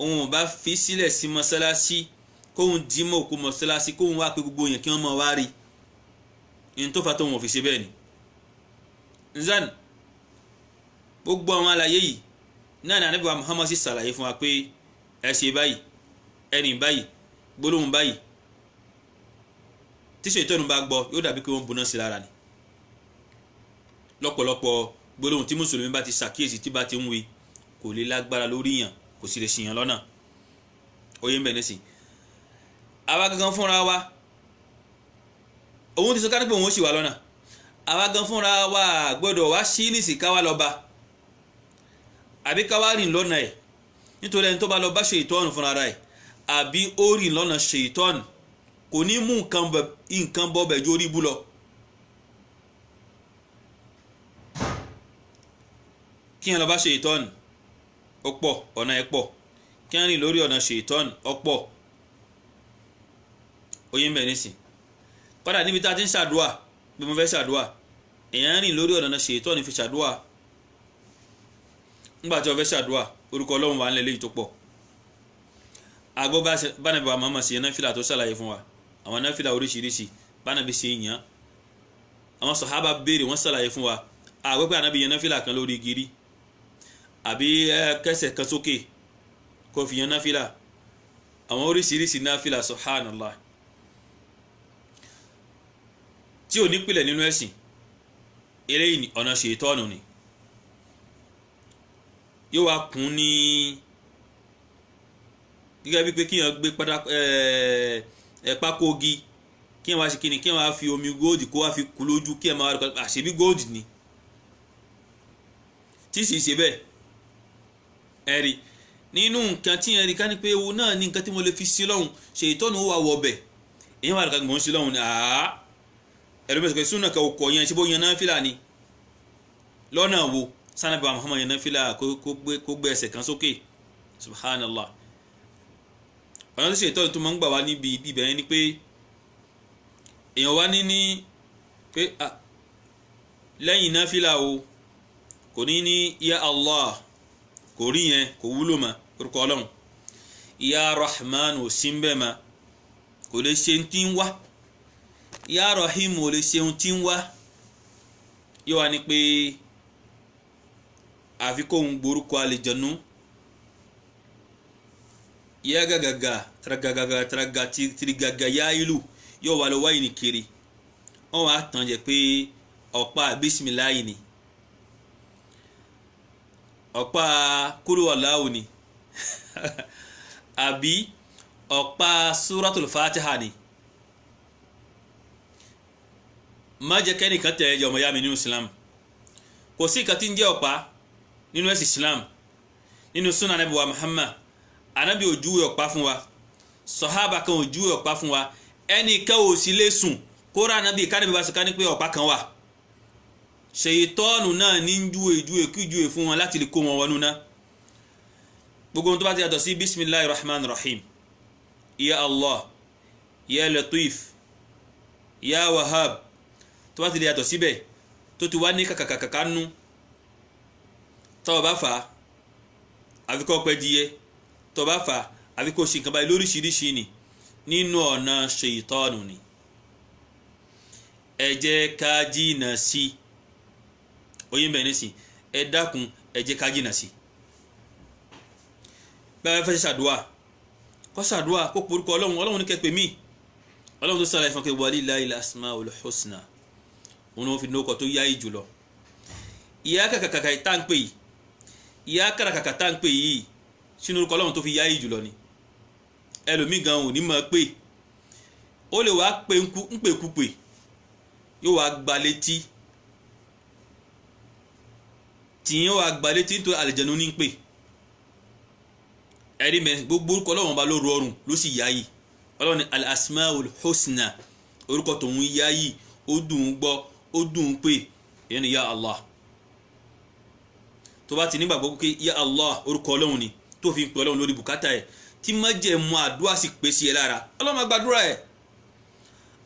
òun ò bá fi sílẹ̀ sí mọ́sálásí kóhun dì mọ́ òkú mọ́sálásí kóhun wá pé gbogbo èèyàn kí wọ́n mọ̀ wá rí ìhun tó fa tóun ò fi ṣe bẹ́ẹ̀ ni nzan gbogbo àwọn àlàyé yìí náà ní Ànábì wa Muhammad sì ṣàlàyé fún wa pé ẹ ṣe báyìí ẹni báyìí gbólóhùn báyìí tí ṣèitọ́nù bá gbọ́ yóò dàbí pé wọ́n buná sí lára ni lọ́pọ̀lọpọ̀ gbólóhùn tí mùsùlùmí bá ti ṣàkíyèsí tí bá ti ń wí kò lè lágbára lórí yàn kò sì lè ṣìyàn lọ́nà oyè ń bẹ̀ nísìn àwa gangan fúnra wa òun ti sọ kárí pé òun ó ṣì wà lọ́nà àwa gan fúnra wa gbọ́dọ̀ wá sí nísì ká wá lọ bá àbí ká wá rìn lọ́nà ẹ̀ nítorí ẹni tó bá lọ bá ṣèitọ́nù fúnra rẹ̀ àbí ó rìn lọ́nà ṣèitọ́nù kò ní mú nǹkan bọ́bẹ̀ ju orí ibú lọ kí yẹn lọ bá ṣèitọ́nù ó pọ̀ ọ̀nà ẹ̀ pọ̀ kí yẹn rìn lórí ọ̀nà ṣèitọ́nù ó pọ̀ oyè ń bẹ̀ nísìn kọ́dà níbi tá a ti ń ṣàdúà bí mo fẹ́ ṣàdúà èèyàn rìn lórí ọ̀nà ṣèitọ́nù fi ṣàdúà nígbà tí wọ́n fẹ́ ṣàdúà orúkọ Ọlọ́run wà nílẹ̀ léyìí tó pọ̀ àgbọ̀ bánàbí wa Muhammad ṣe náfìlà tó ṣàlàyé fún wa àwọn náfìlà oríṣiríṣi bánàbí ṣe yàn àwọn sàhábà béèrè wọ́n ṣàlàyé fún wa àgbọ̀ pé ànábì yan náfìlà kan lórí igi rí àbí kẹsẹ̀ kan sókè kó fi yan náfìlà àwọn oríṣiríṣi náfìlà subhanallah tí ò ní pìlẹ̀ nínú ẹ̀sìn eléyìí ọ̀nà ṣèitọ́nù ni yóò wá kún ní gẹ́gẹ́ bí pé kíyàn gbé pákógi kíyàn wá sí kíni kíyàn wá fi omi góòdì kó wá fi kú lójú kíyàn máa wá àṣebí góòdì ni tí sì ṣe bẹ́ẹ̀ ẹ̀rí nínú nǹkan tí yẹn rí ká ní pé ewu náà ní nǹkan tí mo lè fi sí lọ́hùn ṣètọ́nù wà wọ̀ bẹ̀ èyàn wà lọ́ka gbọ̀n sí lọ́hùn ni ẹlòmíràn pé súnà kan kọ̀ yẹn ṣe bó yan náfìlà ni lọ́nà wo sanabi Muhammad yan náfìlà kó gbé ẹsẹ̀ kan sókè subhanallah ọ̀nà tó ṣètọ́nù tó máa ń gbà wá níbi ibẹ̀ yẹn ni pé èèyàn wá ní pé lẹ́yìn náfìlà o kò ní ya Allah kò rí yẹn kò wúlò mà orúkọ Ọlọ́run ya Rahman ò sí bẹ́ẹ̀ mà kò lè ṣe tí ń wá ya Rahim ò lè ṣe tí ń wá yóò wá ní pé àfi kóhun gborúkọ àlejànú ya gàgàgà tàràgàgà tìrìgàgà ya ìlú yóò wá lọ wáyé ní kiri wọ́n wá tàn jẹ́ pé ọ̀pá bísímìláyì ni ọ̀pá kúrúwàláwò ni àbí ọ̀pá súratul Fatiha ni má jẹ́ kẹ́nìkan tẹ̀lé jẹ́ ọmọ yá mi nínú Islam kò sí ìkàtí ń jẹ́ ọ̀pá nínú ẹ̀sìn Islam nínú súnà Ànábì wa Muhammad Ànábì ò júwe ọ̀pá fún wa sọ̀hábà kan ò júwe ọ̀pá fún wa ẹnìkan ò sí lè sùn kóra Ànábì kánàbí bá sọ ká ní pé ọ̀pá kan wà ṣèyítọ́ọ̀nù náà ní júwe fún wọn láti lè kó wọn wọnú náà gbogbo ohun tó bá ti yàtọ̀ sí bismillahir rahmanir rahim ya Allah ya Latif ya Wahhab tó bá ti lè yàtọ̀ síbẹ̀ tó ti wá ní kàkàkàkà nú tó bá fà á àfikọ́ pẹ́ díẹ̀ tó bá fà á àfikọ́ ṣe nǹkan báyìí lóríṣiríṣi ni nínú ọ̀nà ṣèyítọ́ọ̀nù ni ẹ jẹ́ ká jìnnà sí oyin bẹ́ẹ̀ nísìn ẹ dákun ẹ jẹ́ ká jìnnà sí bẹ́ẹ̀ fẹ́ ṣàdúà kó ṣàdúà kó porúkọ Ọlọ́run ní kẹ́pẹ́ mí Ọlọ́run tó sàlàyé fún kẹ́ walillahil asmaul husna òun ló fi ní ọkọ̀ tó yáyì jùlọ ìyá kàkàkà tá ń pè yìí ìyá kàkàkà tá ń pè yìí sínú orúkọ Ọlọ́run tó fi yáyì jùlọ ni ẹlòmíì gan ò ní mọ̀ pé ó lè wá pé ń pè kú pè yóò wá gba létí tí yóò wá gba létí nítorí àlejànú ní pè ẹ̀rí mẹ́ gbogbo orúkọ Ọlọ́run bá ló rọrùn ló sì yáyì Ọlọ́run ní al-asmaul husna orúkọ tòun yáyì ó dùn ún gbọ́ ó dùn ún pè èyí ni ya Allah tó bá ti nígbàgbọ́ pé ya Allah orúkọ Ọlọ́run ni tó fi ń pè Ọlọ́run lórí bùkátà ẹ̀ tí má jẹ́ mú àdúrà sì pè sí ẹ lára Ọlọ́run máa gbàdúrà ẹ̀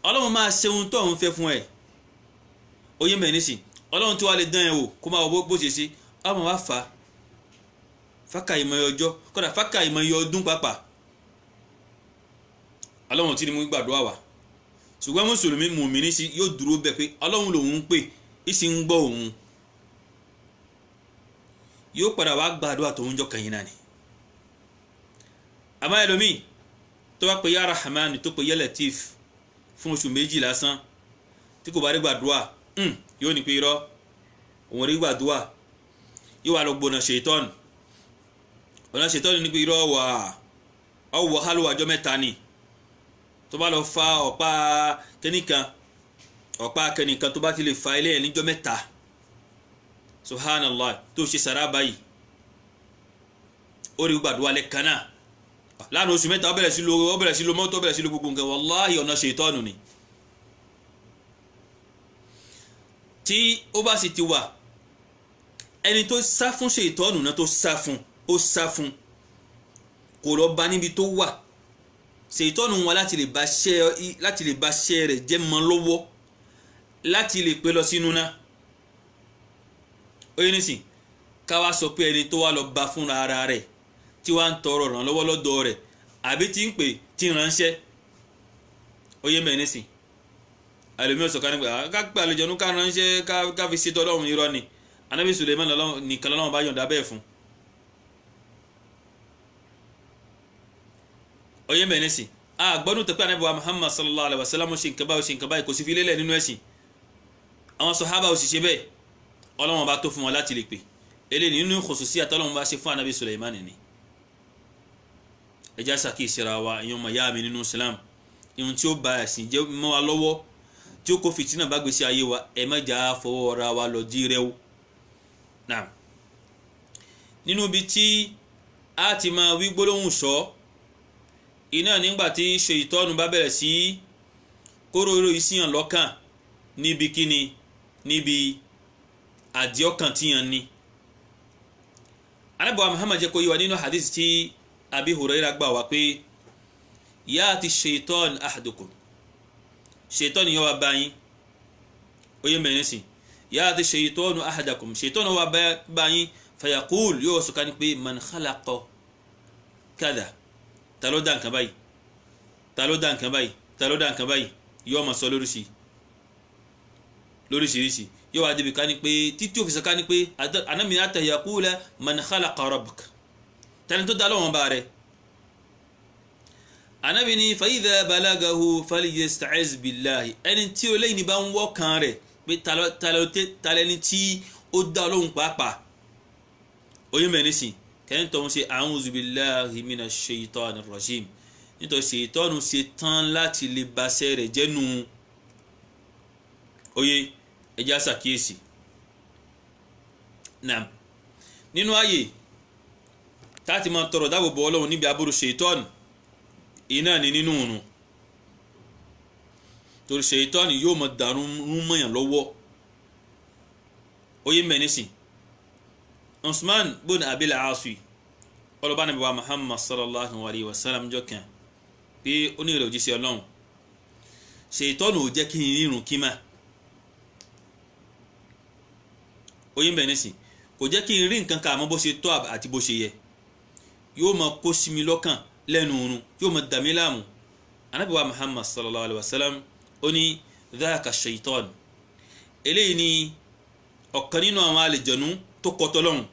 Ọlọ́run máa ṣe ohun tó ń fẹ́ fún ẹ̀ oyè mẹ́rin sí Ọlọ́run tí wàá lè dán ẹ wò kó máa wọ bó ṣe ṣe ọmọ wa fà á fákà ìmọ̀ ọjọ́ kódà fákà ìmọ̀ ọdún pàápàá Ọlọ́run tí ni mo gbàdúrà wà ṣùgbọ́n mùsùlùmí mùmíní sí yóò dúró bẹ́ẹ̀ pé Ọlọ́run lòun ń pè ìsì ń gbọ́ òun yóò padà wá gbàdúrà tó ń jọ kẹ́yìn náà ni àmọ́ ẹlòmíì tó bá pe ya Rahman tó pe ya Latif fún oṣù méjì lásán tí kò bá rí gbàdúrà yóò ní pé irọ́ òun rí gbàdúrà yóò wá lọ gbóná ṣètọ́nù ọ̀nà ṣètọ́nù ní pé irọ́ wà ọwọ́ hálùwà ọjọ́ mẹ́ta ni tó bá lọ fa ọ̀pá kẹ́nìkan tó bá ti lè fa ilé ẹ̀ níjọ́ mẹ́ta subhanallah tó ṣe sàrá báyìí ó rí gbàdúrà lẹ́ẹ̀kan náà láàrin oṣù mẹ́ta ó bẹ̀rẹ̀ sí lo mọ́tò ó bẹ̀rẹ̀ sí lo gbogbo nǹkan wàláhì ọ̀nà ṣètọ́nù ni tí ó bá sì ti wà ẹni tó sá fún ṣètọ́nù náà tó sá fún kò lọ bá níbi tó wà ṣètọ́nù wọn láti lè bá ṣẹ́ rẹ̀ jẹ́ mọ́ lọ́wọ́ láti lè pé lọ sínú náà ó yẹ nísìn ká wá sọ pé ẹni tó wá lọ bá fúnra ara rẹ̀ tí wàá ń tọrọ ìrànlọ́wọ́ lọ́dọ̀ rẹ̀ àbí tí ń pè tí ń ránṣẹ́ ó yẹ mẹ́rin nísìn àlùmíọ̀ sọ̀kan nígbà ká pé àlejò ká ránṣẹ́ ká fi ṣètò Ọlọ́run irọ́ ni Ànábì Suleiman nìkan lọ́wọ́ bá yọ̀ǹda bẹ́ẹ̀ fún ó yẹ mẹ́rin nísìn àgbọ́dún tẹ́pẹ́ Ànábì wa Muhammad sallallahu alaihi wasallam ṣe nǹkan báyìí kò sí fi lélẹ̀ nínú ẹ̀sìn àwọn sàhábà ò sì ṣe bẹ́ẹ̀ Ọlọ́run bá tó fún wọn láti lè pè eléyìí nínú khususiyya Ọlọ́run bá ṣe fún Ànábì Suleiman ni ẹjá ṣàkíyèsí ra wa ìyọ̀n mọ̀ yá mi nínú Islam ìhun tí ó ba ẹ̀sìn jẹ́ mọ́ wa lọ́wọ́ tí ó kó fìtínà bá gbèsè ayé wa ẹ má jà fọwọ́ ra wa lọ jí rẹ́wó náà nínú ibi tí a ti máa wí gbólóhùn sọ iná nígbà tí ṣèyítọ́nù bá bẹ̀rẹ̀ sí kóróró ìsíyàn lọ́kàn níbi kíni níbi àdíọ́kàn tíyàn ní. Ànábì wa Muhammad jẹ́ kó yé wa nínú hadith tí Abi Hurairah gbà wá pé ya'ti ṣèyítọ́nù ahadukum ṣèyítọ́nù yóò wá báyìí ó yé mẹ́rin sí ya'ti ṣèyítọ́nù ahadakum ṣèyítọ́nù wá báyìí fayaqul yóò sọ ká ní pé man khalaqa kada ta ló dá nǹkan báyìí ta ló dá nǹkan báyìí ta ló dá nǹkan báyìí yóò máa sọ lóríṣiríṣi yóò wá débi ká ní pé títí òfìsà ká ní pé anami hatta yaqula man khalaqa rabbuk tani tó dá lọ́wọ́n bá rẹ̀ anabi ni fa idha balagahu falyasta'iz billahi ẹni tí ó lẹ́yìn bá ń wọ́ kan rẹ̀ pé talẹ́ni tí ó dá lọ́wọ́n pàápàá oyún mẹ́rin sí kẹ́yìn tó ń ṣe a'udhu billahi minash shaitanir rajim nítorí ṣètọ́nù ṣe tán láti lè baṣẹ́ rẹ̀ jẹ́nu oyé ẹjá ṣàkíyèsí náà nínú ààyè táti máa tọrọ dáàbòbò Ọlọ́run níbi aburú ṣètọ́nù iná ni nínú òrùn torí ṣètọ́nù yóò máa dàrú mọ́yàn lọ́wọ́ oyé mẹ́rin sí Usman bin Abil Aasi ọlọ́ba nàbí wa Muhammad sallallahu alayhi wa sallam jọ kàn pé ó ní ìrẹ̀ òjíṣẹ́ Ọlọ́run ṣètọ́nù ò jẹ́ kí n rírun kí mà oyin bẹ̀ nísìn kò jẹ́ kí n rí nǹkan ká àmọ́ bó ṣe tọ́ àti bó ṣe yẹ yóò máa kó sí mi lọ́kàn lẹ́nu oorun yóò máa dà mí láàmú Ànábì wa Muhammad sallallahu alayhi wa sallam ó ní dhaka shaitan eléyìí ni ọ̀kan nínú àwọn àlejànú tó kọtọ lọ́hùn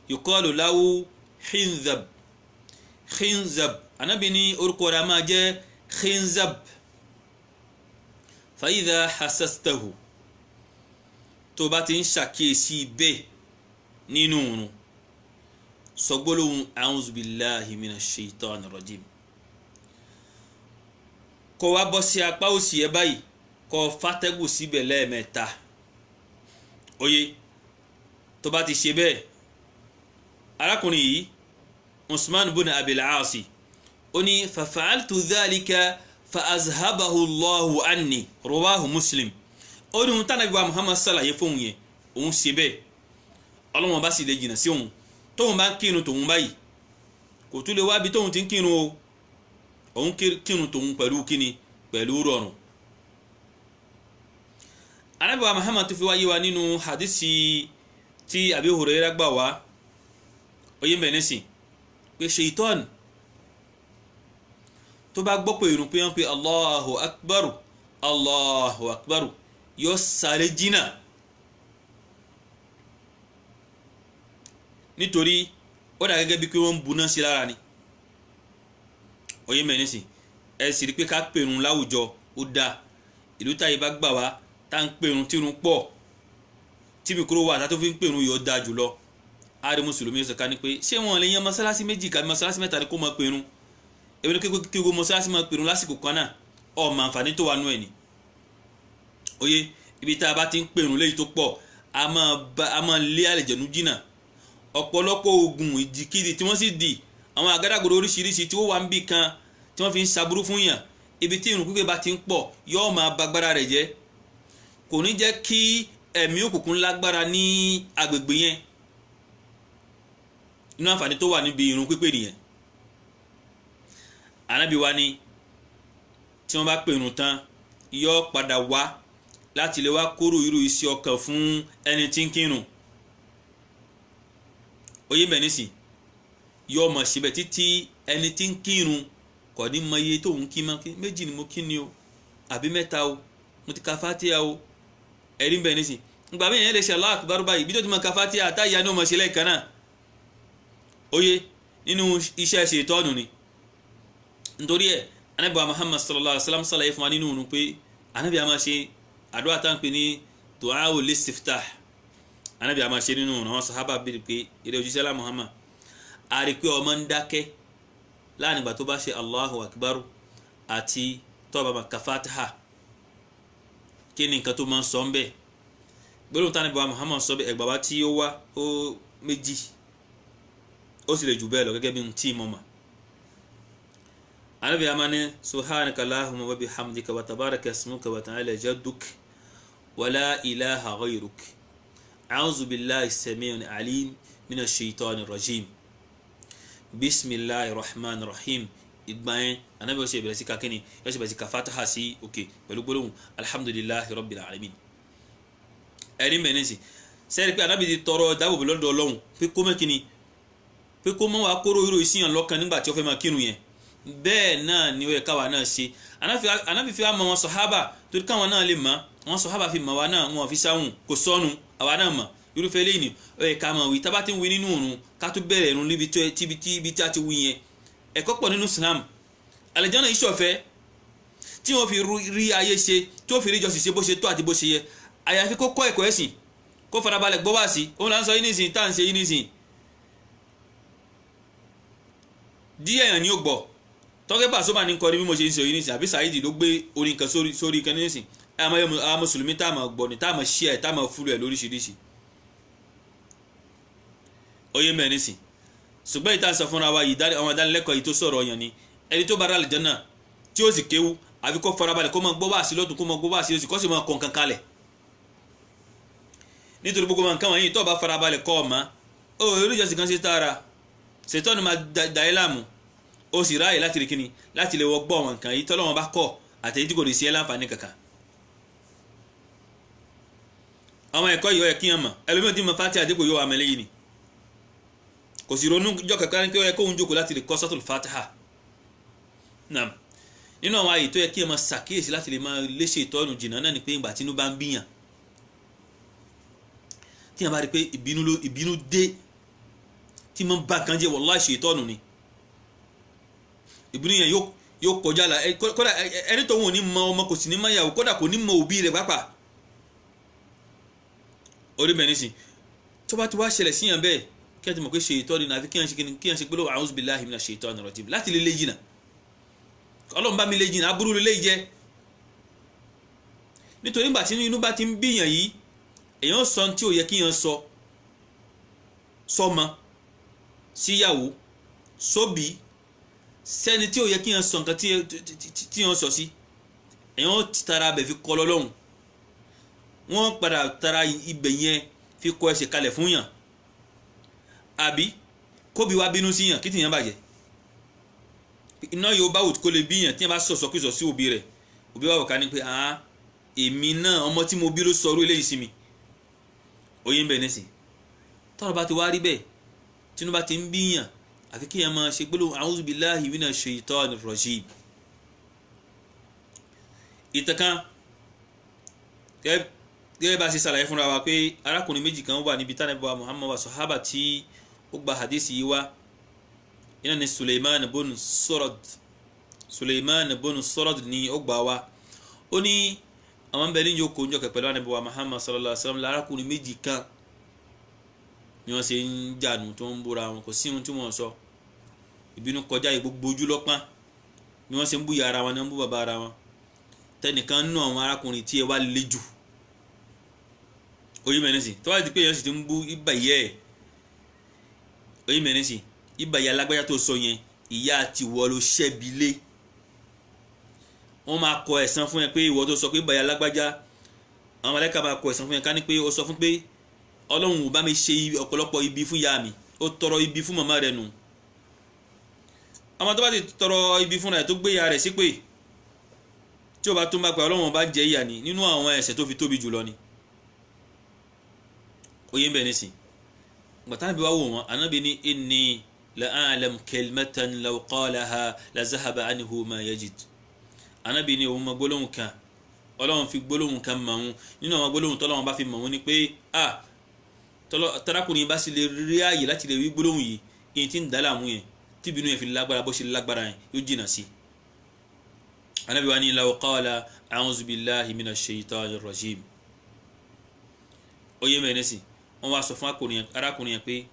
yuqalu lahu Khinzab Ànábì ní orúkọ rẹ̀ máa jẹ́ Khinzab fa idha hasastahu tó bá ti ń ṣàkíyèsí bẹ́ẹ̀ nínú òrùn sọ gbólóhùn a'udhu billahi minash shaitanir rajim kó wá bọ́ sí apá òsì ẹ báyìí kó fàtẹ́gùn síbẹ̀ lẹ́ẹ̀mẹ́ta oye tó bá ti ṣe bẹ́ẹ̀ arákùnrin yìí Usman bin Abil Aasi ó ní fafa'altu dhalika fa azhabahu Allahu anni rawahu Muslim ó ní ohun tánàbí wa Muhammad sàlàyé fóun yẹn òun ṣe bẹ́ẹ̀ ọlọ́wọ́n bá sì lè jìnà sí òun tóun bá ń kírun tòun báyìí kò tún lè wábi tóun ti ń kírun o òun kírun tòun pẹ̀lú kíni pẹ̀lú rọrùn. Ànábì wa Muhammad tó fi wáyé wa nínú hadisi tí Abi Hurairah gbà wá oyè mẹ́nẹ́sìn pé ṣèitán tó bá gbọ́ pé irun pé wọ́n pe Allahu Akbar Allahu Akbar yóò sáré jìnnà nítorí ó dà gẹ́gẹ́ bí pé wọ́n ń buná sí lára ni oyè mẹ́nẹ́sìn ẹ sì rí pé ká pèrún láwùjọ ó dáa ìlú táyé bá gbà wá tá ń pèrún tírun pọ̀ tí mikro wà tá tó fi ń pèrún yóò dáa jùlọ ààrẹ mùsùlùmí yóò sọ̀ká ní pé ṣé wọn lè yan mọ́sálásí méjì kàbí mọ́sálásí mẹ́ta ni kó máa pèrún èmi ní kí gbogbo mọ́sálásí máa pèrún lásìkò kan náà ọmọ àǹfààní tó wà nú ẹ̀ ni oyè ibi tá a bá ti ń pèrún léyìí tó pọ̀ a máa lé àlejànú jìnnà ọ̀pọ̀lọpọ̀ oògùn ìdìkidì tí wọ́n sì dì àwọn àgádágodo oríṣiríṣi tí ó wà ń bì kan tí wọ́n fi ń ṣaburú fún yàn ibi tí irun pípé bá ti ń pọ̀ yóò máa bagbára rẹ̀ jẹ́ kò ní jẹ́ kí ẹ̀mí òkùnkùn lágbára ní agbègbè yẹn inú àǹfààní tó wà níbi irun pípé nìyẹn. Ànábì wa ni tí wọ́n bá pè irun tán yóò padà wá láti lè wá kóró irú iṣẹ́ ọkàn fún ẹni tí ń kírun oyè mẹ́nìsì yóò mọ̀ síbẹ̀ títí ẹni tí ń kírun kò ní mọ iye tó ń kí mọ́ méjì ni mo kí ni o àbí mẹ́ta o mo ti ka Fatiha o ẹ̀rí ń bẹ̀ nísì ngbà mí yẹn lè ṣe Allahu Akbar báyìí bí tó ti mọ ka Fatiha àtàyà ní ọmọ ṣẹlẹ̀ kan náà oyè nínú iṣẹ́ ṣètọ́nù ni nítorí ẹ̀ Ànábì wa Muhammad sallallahu alaihi wasallam sàlàyé fún wa nínú òun pé Ànábì a máa ṣe àdúrà tá ń pè ní du'aul istiftah Ànábì a máa ṣe nínú òun àwọn sàhábà bèrè pé ìrẹ́ òjíṣẹ́ lá Muhammad a rí pé ọmọ ń dákẹ́ láàrin ìgbà tó bá ṣe Allahu Akbar àti tó bá máa ka Fatiha kí ni nǹkan tó máa ń sọ ń bẹ̀ gbólóhùn tánàbí wa Muhammad sọ bẹ́ ẹgbà wá tí ó wá ó méjì ó sì lè jù bẹ́ẹ̀ lọ gẹ́gẹ́ bí tí mo mọ̀. Ànábì amani subhanaka allahumma wa bihamdika wa tabaraka ismuka wa ta'ala jadduk wa la ilaha ghayruk a'udhu billahi as-sami'il alim minash shaitanir rajim bismillahir rahmanir rahim. Ìgbà yẹn Ànábì ó ṣe bẹ̀rẹ̀ sí ka kíni yóò ṣe bẹ̀rẹ̀ sí ka fatiha sí òkè pẹ̀lú gbólóhùn alhamdulillahi rabbil alamin. ẹni mẹ́rin sí sẹ́ẹ̀rì pé Ànábì ti tọrọ dáàbòbò lọ́dọ̀ Ọlọ́run pé kó mọ́ kíni pé kó mọ́ wá kóró irú ìsìyàn lọ́kàn nígbà tí ó fẹ́ máa kírun yẹn. Bẹ́ẹ̀ náà ni ó yẹ káwa náà ṣe. Ànábì fi wá mọ wọn sọ̀hábà torí káwọn náà lè mọ̀ wọn sọ̀hábà fi mọ̀ wá náà wọn fi sáhùn kò sọ́nu àwa náà mọ̀ irúfẹ́ lẹ́yìn ni ó yẹ ká mọ̀ wí tábà tí ń wí nínú òrùn ká tó bẹ̀rẹ̀ ìrun níbi tí a ti wí yẹn. Ẹ̀kọ́ pọ̀ nínú Islam. Àlùjánnà ìṣọ̀fẹ́ tí wọ́n fi rí ayé ṣe tí wọ́n fi rí ìjọsìn ṣe bó ṣe tó àti bó ṣe yẹ àyàfi kó kọ́ ẹ̀kọ́ ẹ̀sìn kó farabalẹ̀ gbọ́ wá sí òun là ń sọ yín nísìnyí tá à ń ṣe yín nísìnyí. Díẹ̀ yẹn ni ó gbọ́ tọ́kẹ́ Pasuma ní kọrin bí mo ṣe ń sọ yín nísìnyí àbí Saidi ló gbé orin kan sórí kan nísìnyí àwọn mùsùlùmí tá a máa gbọ́ ni tá a máa ṣí ẹ̀ tá a máa fúlù ẹ̀ lóríṣiríṣi. Oyè mẹ́rin nísìnyí ṣùgbọ́n ìta sọ fúnra wa àwọn ìdánilẹ́kọ̀ọ́ yìí tó sọ̀rọ̀ ọ̀yàn ni ẹni tó bá ra àlùjánnà tí ó sì kéwú àfi kó farabalẹ̀ kó máa gbọ́ wá sí lọ́tún kó máa gbọ́ wá sí lọ́sì kó sì máa kọ̀ nǹkan kalẹ̀. Nítorí gbogbo nǹkan wọ̀nyí tó bá farabalẹ̀ kọ́ ọ̀ma ó oríṣiríṣi kan ṣe tààrà ṣètọ́ ni máa da ẹ́ láàmú ó sì ráàyè láti rí kíni láti lè wọ gbọ́ àwọn nǹkan yìí tọ́lọ́wọ́n bá kọ́ àtẹ̀yí tí kò ní sí ẹ́ láǹfààní kankan. àwọn ẹ̀kọ́ yìí ó yẹ kí wọ́n mọ̀ ẹlòmíràn tí mo fàtí àdébò yóò wà mẹ́lẹ́ yìí ni kò sì ronú jọ kankan ní pé ó yẹ kóun jókòó láti lè kọ́ suratul Fatiha. Naam nínú àwọn àyè tó yẹ kí ẹ máa ṣàkíyèsí láti lè máa léṣe ìtọ́nù jìnnà náà ni pé ìgbà tínú bá ń bíyàn tí yàn bá rí pé ìbínú dé tí mo bá kan jẹ́ wallahi ṣe ìtọ́nù ni ìbínú yẹn yóò kọjá la kódà ẹni tó wọn ò ní mọ ọmọ kò sì ní mọ ìyàwó kódà kò ní mọ òbí rẹ̀ pápá orí mẹ́rin sí tó bá ti wá ṣẹlẹ̀ síyàn bẹ́ẹ̀ kí ẹ ti mọ̀ pé ṣe ìtọ́nù ní àfi kí yàn ṣe pé lọ́wọ́ a'udhu billahi minash shaitanir rajim láti lè lé jìnnà Ọlọ́run bá mi lè jìnnà aburú lè jẹ́ nítorí nígbà tí inú bá ti ń bíyàn yìí èèyàn sọ tí ò yẹ kí yàn sọ sọmọ síyàwó sóbì sẹ́ni tí ò yẹ kí yàn sọ nǹkan tí yàn sọ sí èèyàn ti tara abẹ fi kọ́ lọ́lọ́hùn wọ́n padà tara ibẹ̀ yẹn fi kọ́ ẹsẹ̀ kalẹ̀ fún yàn àbí kóbi wá bínú sí yàn kí tìyàn bàjẹ́ iná yóò bá wò kó lè bíyàn tí yàn bá sọ̀sọ́kùsọ̀ sí òbí rẹ̀ òbí wa wò ká ní pé èmi náà ọmọ tí mo bí ló sọ̀rọ̀ eléyìí sí mi oyè ń bẹ nísìn tọ́rọ̀ bá ti wá rí bẹ́ẹ̀ tínú bá ti ń bíyàn àfi kí yàn máa ṣe gbólóhùn a'udhu billahi minash shaitanir rajim. ìtẹ̀kan gẹ́gẹ́ bá a ṣe ṣàlàyé fúnra wa pé arákùnrin méjì kan wà níbi tánàbí wa Muhammad wa sahaba tí ó gba hadisi yìí wá iná ni Suleiman bonu Surad ni ó gbà wá ó ní àwọn bẹ̀rẹ̀ ní yòókù njọ́ pẹ̀lú ànábì wa Muhammad sallallahu alaihi wasallam lárákùnrin méjì kan ni wọ́n ṣe ń jànú tó ń búra wọn kò sí ohun tí wọ́n sọ ìbínú kọjá gbogbo ojú lọ́pọ́n ni wọ́n ṣe ń búya ara wọn ni wọ́n ń bú bàbá ara wọn tẹnìkan nínú àwọn arákùnrin tí ẹ wá le jù oyin mẹ́rin sí tọ́wọ́ ti pé èèyàn sì ti ń bú ibà yẹ ẹ̀ oyin mẹ́rin sí ibà yẹ alágbájá tó sọ yẹn ìyá àti ìwọ ló ṣẹ́bi lé wọ́n máa kọ ẹ̀san fún ẹ pé ìwọ tó sọ pé ibà yẹ alágbájá àwọn màláíkà máa kọ ẹ̀san fún ẹ ká ní pé ó sọ fún pé Ọlọ́run ò bá mi ṣe ọ̀pọ̀lọpọ̀ ibi fún ìyá mi ó tọrọ ibi fún màmá rẹ̀ nù ọmọ tó bá ti tọrọ ibi fúnra ẹ̀ tó gbé ìyá rẹ̀ sí pé tí ó bá tó ń bá pẹ́ Ọlọ́run bá jẹ́ ìyà ni nínú àwọn ẹ̀ṣẹ̀ tó fi tóbi jùlọ ni oyè ń bẹ̀ nísìn gbàtà bí wá wò wọn anábì ní inni la a'lam kalimatan law qalaha la zahaba anhu ma yajid anábì ní òun mọ gbólóhùn kan Ọlọ́run fi gbólóhùn kan mọ̀ wọn nínú àwọn gbólóhùn tọ́lọ́run bá fi mọ̀ wọn ni pé tarakùnrin bá sì lè rí ààyè láti lè wí gbólóhùn yìí èyí tí ń dá láàmú yẹn tí ìbínú yẹn fi lágbára bó ṣe lágbára yẹn yóò jìnnà sí anábì wa ní law qala a'udhu billahi minash shaitanir rajim oyè mẹ́rin sí wọ́n wá sọ fún arákùnrin yẹn pé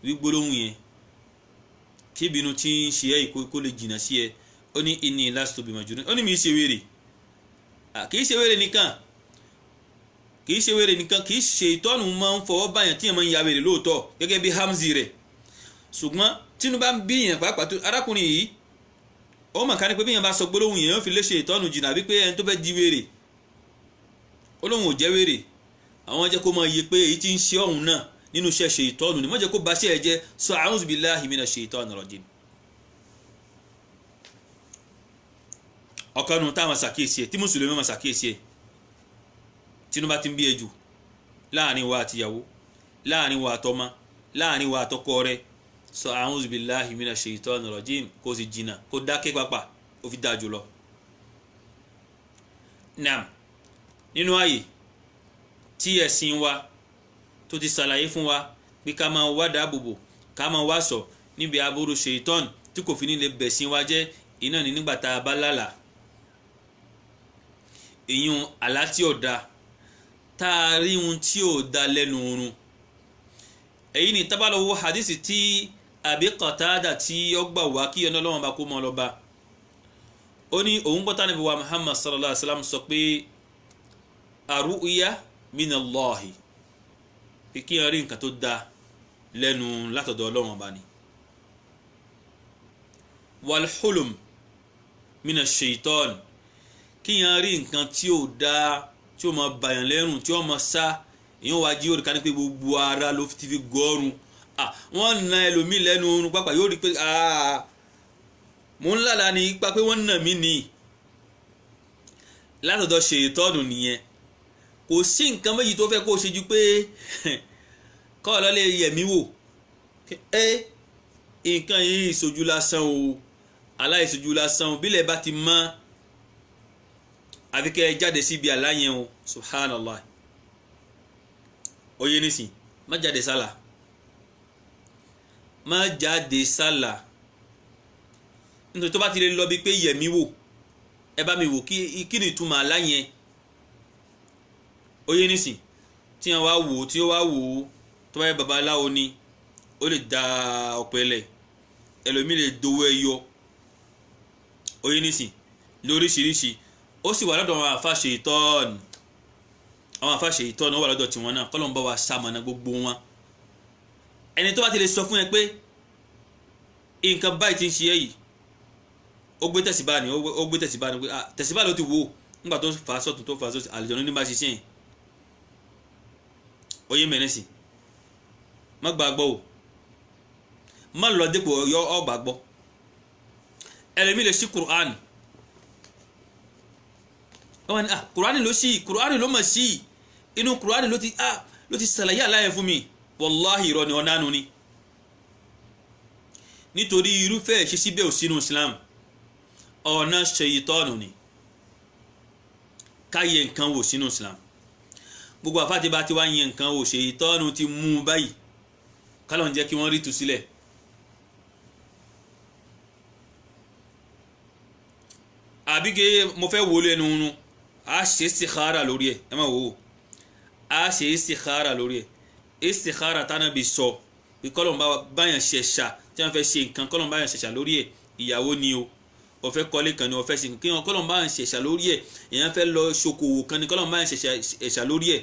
wí gbólóhùn yẹn kí ìbínú tí ń ṣe ẹ́ kó lè jìnnà sí ẹ ó ní inni lastu bimajnun ó ní mi ṣe wèrè kì í ṣe wèrè nìkan kì í ṣe ìtọ́nù máa ń fọwọ́ báyàn tí yẹn máa ń ya wèrè lóòótọ́ gẹ́gẹ́ bí hamzi rẹ̀ ṣùgbọ́n tínú bá ń bí yẹn pàápàá tó arákùnrin yìí ó mọ̀ ká ní pé bí yẹn bá sọ gbólóhùn yẹn yóò fi lè ṣe ìtọ́nù jìnnà àbí pé ẹni tó fẹ́ di wèrè olóhùn ò jẹ́ wèrè àwọn jẹ́ kó mọ iye pé èyí tí ń ṣe ọ̀hún náà nínú iṣẹ́ ṣe ìtọ́nù ni wọ́n jẹ́ kó bá ṣe ẹ̀ jẹ́ sọ a'udhu billahi minash shaitanir rajim. ọ̀kan nù táwọn ṣàkíyèsí ẹ̀ tí mùsùlùmí máa ṣàkíyèsí ẹ̀ tínú bá ti ń bí ẹ jù láàrin wa àtìyàwó láàrin wa àtọmọ láàrin wa àtọkọ rẹ sọ a'udhu billahi minash shaitanir rajim kó sì jìnnà kó dákẹ́ pápá ó fi dáa jùlọ. naam nínú ààyè tí ẹ̀sìn wa tó ti ṣàlàyé fún wa pé ká máa wá dáàbòbò ká máa wá ṣọ́ níbi aburú ṣèitán tí kò fi ní lè bẹ̀sìn wa jẹ́ iná ní nígbà tá a bá lálàá ìyún àlá tí ò da tá a rí ohun tí ò da lẹ́nu oorun. èyí ni tábàlọ́wọ́ hadisi tí Abi Qatada tí ó gbà wá kí ọ̀nà ọlọ́wọ́n bá kó mọ́ lọ́ba ó ní òun gbọ́tà Ànábì wa Muhammad sallallahu alaihi wasallam sọ pé arú'ya minallahi pé kí n rí nǹkan tó da lẹ́nu látọ̀dọ̀ ọlọ́wọ́n bá ní walhulum minash shaitan kí n rí nǹkan tí ó da tí ó máa bàyàn lẹ́rùn tí ó máa sá èyàn wá jí òrìká ní pé gbogbo ara ló ti fi gọ́ọ̀rùn wọ́n na ẹlòmíì lẹ́nu oorun pápá yóò rí pé mò ń lálàá ní ipa pé wọ́n nà mí ní látọ̀dọ̀ ṣètọ́nù nìyẹn. kò sí nǹkan méjì tó fẹ́ kó o ṣe ju pé kọ́ ọ lọ́lẹ̀ yẹ̀mí wò nǹkan yìí ìṣojú lásán o aláìṣojú lásán o bílẹ̀ bá ti mọ́ àfi kẹ́ ẹ jáde síbi àlá yẹn o subhanallah oyè nísìn má jáde sálà má jáde sálà nítorí tó bá ti lè lọ bí pé yẹ̀mí wò ẹ bá mi wò kí ni ìtumọ̀ àlá yẹn oyè nísìn tí wọ́n wá wò tí ó wá wò ó tó bá yẹ babaláwo ni ó lè da ọ̀pẹ̀lẹ̀ ẹlòmíì lè dowó ẹyọ oyè nísìn lóríṣiríṣi ó sì wà lọ́dọ̀ àwọn àfàṣe ìtọ́ọ̀nù àwọn àfàṣe ìtọ́ọ̀nù ó wà lọ́dọ̀ tiwọn náà kọ́lọ́n bá wa ṣamọ̀nà gbogbo wọn. ẹni tó bá ti lè sọ fún ẹ pé nǹkan báyìí ti ń ṣe ẹ yìí ó gbé tẹ̀síbá ni ó gbé tẹ̀síbá ni pé tẹ̀síbá ló ti wò ó nígbà tó fà á sọ̀tún tó fà á sọ̀tún àlùjọ̀nnú ní bá ṣiṣẹ́ yẹn oyè mẹ́rin sí má gbàgbọ́ o má lọ dépò yọ ọ gbàgbọ́ ẹlẹ́mìí lè ṣí Qur'an wọ́n ní Qur'an ló ṣí Qur'an ló mọ̀ sí inú Qur'an ló ti ṣàlàyé àlàyé fún mi wàláhì irọ́ ni ọ̀nàánú ni nítorí irúfẹ́ ìṣesí bẹ́ẹ̀ ò sínú Islam ọ̀nà ṣèyítọ́ọ̀nù ni káyẹ nǹkan wò sínú Islam gbogbo àfáàtì bá ti wá yẹ nǹkan wò ṣèyítọ́ọ̀nù ti mú un báyìí kálọ̀ ń jẹ́ kí wọ́n rí tu sílẹ̀. àbígé mo fẹ́ wò lẹ́nu oorun a ṣe istikhara lórí ẹ̀ ẹ má wò ó a ṣe istikhara lórí ẹ̀ istikhara tánà bí sọ pé kọ́lọ̀ báyàn ṣẹ̀ṣà tí wọ́n fẹ́ ṣe nǹkan kọ́lọ̀ báyàn ṣẹ̀ṣà lórí ẹ̀ ìyàwó ni o ó fẹ́ kọ́lé kan ni ó fẹ́ ṣe kí wọ́n kọ́lọ̀ báyàn ṣẹ̀ṣà lórí ẹ̀ èèyàn fẹ́ lọ ṣokòwò kan ni kọ́lọ̀ báyàn ṣẹ̀ṣà lórí ẹ̀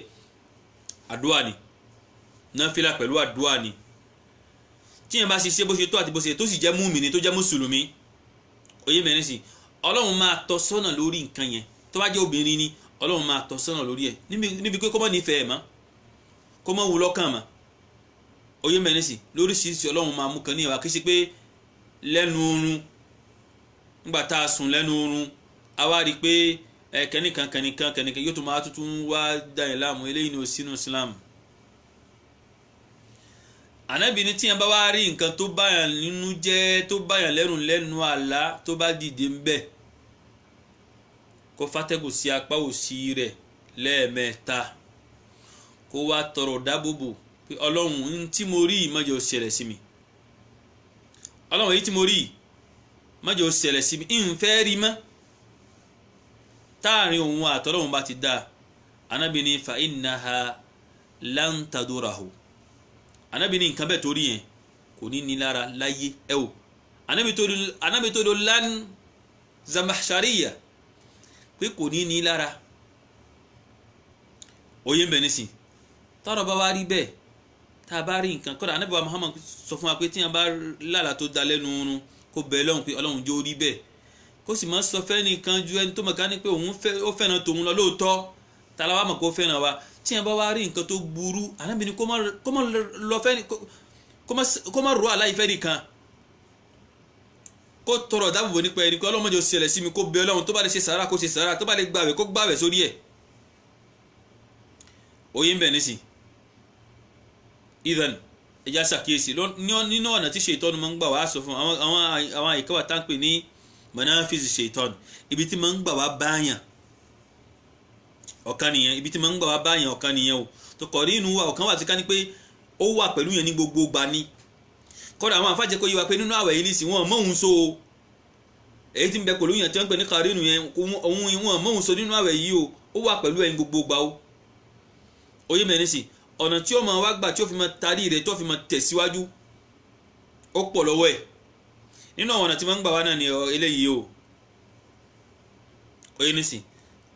àdúrà ni náfìlà pẹ̀lú àdúrà ni tí yẹn bá ṣe ṣe bó ṣe tó àti bó ṣe tó sì jẹ́ mùmínì tó jẹ́ mùsùlùmí oyè mẹ́rin sí ọlọ́run máa tọ́ sọ́nà lórí nǹkan yẹn tó bá jẹ́ obìnrin ni ọlọ́run máa tọ́ sọ́nà lórí ẹ̀ níbi pé kó mọ́ nífẹ̀ẹ́ mọ́ kó mọ́ wù lọ́kàn mọ́ oyè mẹ́rin sí lóríṣiríṣi ọlọ́run máa mú kan ní ìwà kí ṣe pé lẹ́nu oorun nígbà tá a sùn lẹ́nu oorun a wá rí i pé kẹ́nìkan yóò tún máa tuntun wá dá yẹn láàmú eléyìí ní o sínú Islam. Ànábì ní tí yẹn bá wá rí nǹkan tó báyàn nínú jẹ́ tó báyàn lẹ́nu àlá tó bá dìde ń bẹ̀ kó fàtẹ́gùn sí apá òsì rẹ̀ lẹ́ẹ̀mẹ́ta kó wá tọrọ dábòbò pé ọlọ́run tí mo rí má jẹ́ ó ṣẹlẹ̀ sí mi ọlọ́run èyí tí mo rí má jẹ́ ó ṣẹlẹ̀ sí mi ìfẹ́ rí mọ́ táàrin òun àtọ́lọ́run bá ti dá Ànábì ní fa innaha lan tadurahu Ànábì ní nǹkan bẹ́ẹ̀ torí yẹn kò ní ní lára láyé ẹ o Ànábì tó do lan zamahshariya pé kò ní ní lára oyè ń bẹ nísìn tọ́rọ̀ bá wá rí bẹ́ẹ̀ tá a bá rí nǹkan kódà Ànábì wa Muhammad sọ fún wa pé tí a bá lálàá tó da lẹ́nu oorun kó bẹ̀ lọ́hùn pé Ọlọ́run jó rí bẹ́ẹ̀ kó sì máa sọ fẹ́ nìkan ju ẹni tó mọ̀ ká ní pé òun ó fẹ́ràn tòun lọ lóòótọ́ tala wa mọ̀ kó fẹ́ràn wa tí a bá wá rí nǹkan tó burú Ànábì ní kó má lọ fẹ́ kó má rò aláìfẹ́ nìkan kó tọrọ dáàbòbò nípa ẹni pé Ọlọ́run má jẹ́ ó ṣẹlẹ̀ sí mi kó bẹ̀ Ọlọ́run tó bá lè ṣe sàárà kó ṣe sàárà tó bá lè gbààwẹ̀ kó gbààwẹ̀ sórí ẹ̀ oyè ń bẹ̀ nísìn ìdàn ẹja ṣàkíyèsí nínú ọ̀nà tí ṣètọ́nù máa ń gbà wá sọ fún àwọn àyíká wa tá ń pè ní mọ̀náfíìsì ṣètọ́nù ibi tí máa ń gbà wá báyàn ọ̀kan nìyẹn ibi tí máa ń gbà wá báyàn ọ̀kan nìyẹn o tó kọ̀ rí inú wa ọ̀kan wà tí ká ní pé ó wà pẹ̀lú yẹn ní gbogbo gbà ní kọ́dà àwọn àfáàjẹ́ kó yí wa pé nínú àwẹ̀ yìí nísìn wọn mọ̀hún so èyí tí ń bẹ pẹ̀lú yẹn tí wọ́n ń pè ní kàrínù yẹn òun wọn mọ̀hún so nínú àwẹ̀ yìí o ó wà pẹ̀lú ẹni gbogbo gbà o oyè mẹ́rin sí ọ̀nà tí ó máa wá gbà tí ó fi máa tarí rẹ̀ tó fi máa tẹ̀síwájú ó pọ̀ lọ́wọ́ ẹ̀ nínú ọ̀nà tí máa ń gbà wá náà ni eléyìí o oyè nísìn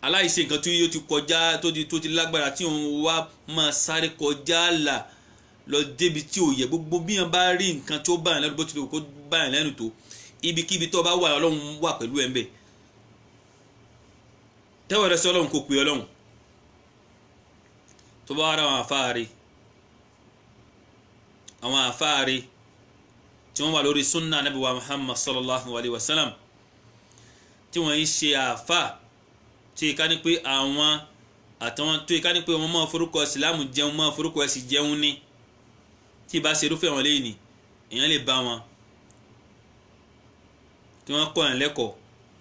aláìsí nǹkan tí yóò ti kọjá tó ti lágbára tí òun wá máa sáré kọjá là lọ débi tí ò yẹ gbogbo bí wọn bá rí nǹkan tí ó bá yàn lẹ́nu bó ti lè kó bá yàn lẹ́nu tó ibikíbi tó bá wà Ọlọ́run wà pẹ̀lú ẹ̀ ń bẹ̀ tẹ́wọ̀ rẹ sí Ọlọ́run kò pè Ọlọ́run tó bá wá ra àwọn àfáàrí tí wọ́n wà lórí sunna Ànábì wa Muhammad sallallahu alayhi wa sallam tí wọ́n yìí ṣe àfà tí ká ní pé àwọn àtàwọn tó ká ní pé wọ́n máa forúkọ ìsìlámù jẹun máa forúkọ ẹ̀sìn jẹun ní tí bá ṣe irúfẹ́ wọn lẹ́yìn ni èèyàn lè bá wọn kí wọ́n kọ́ ẹ̀ lẹ́kọ̀ọ́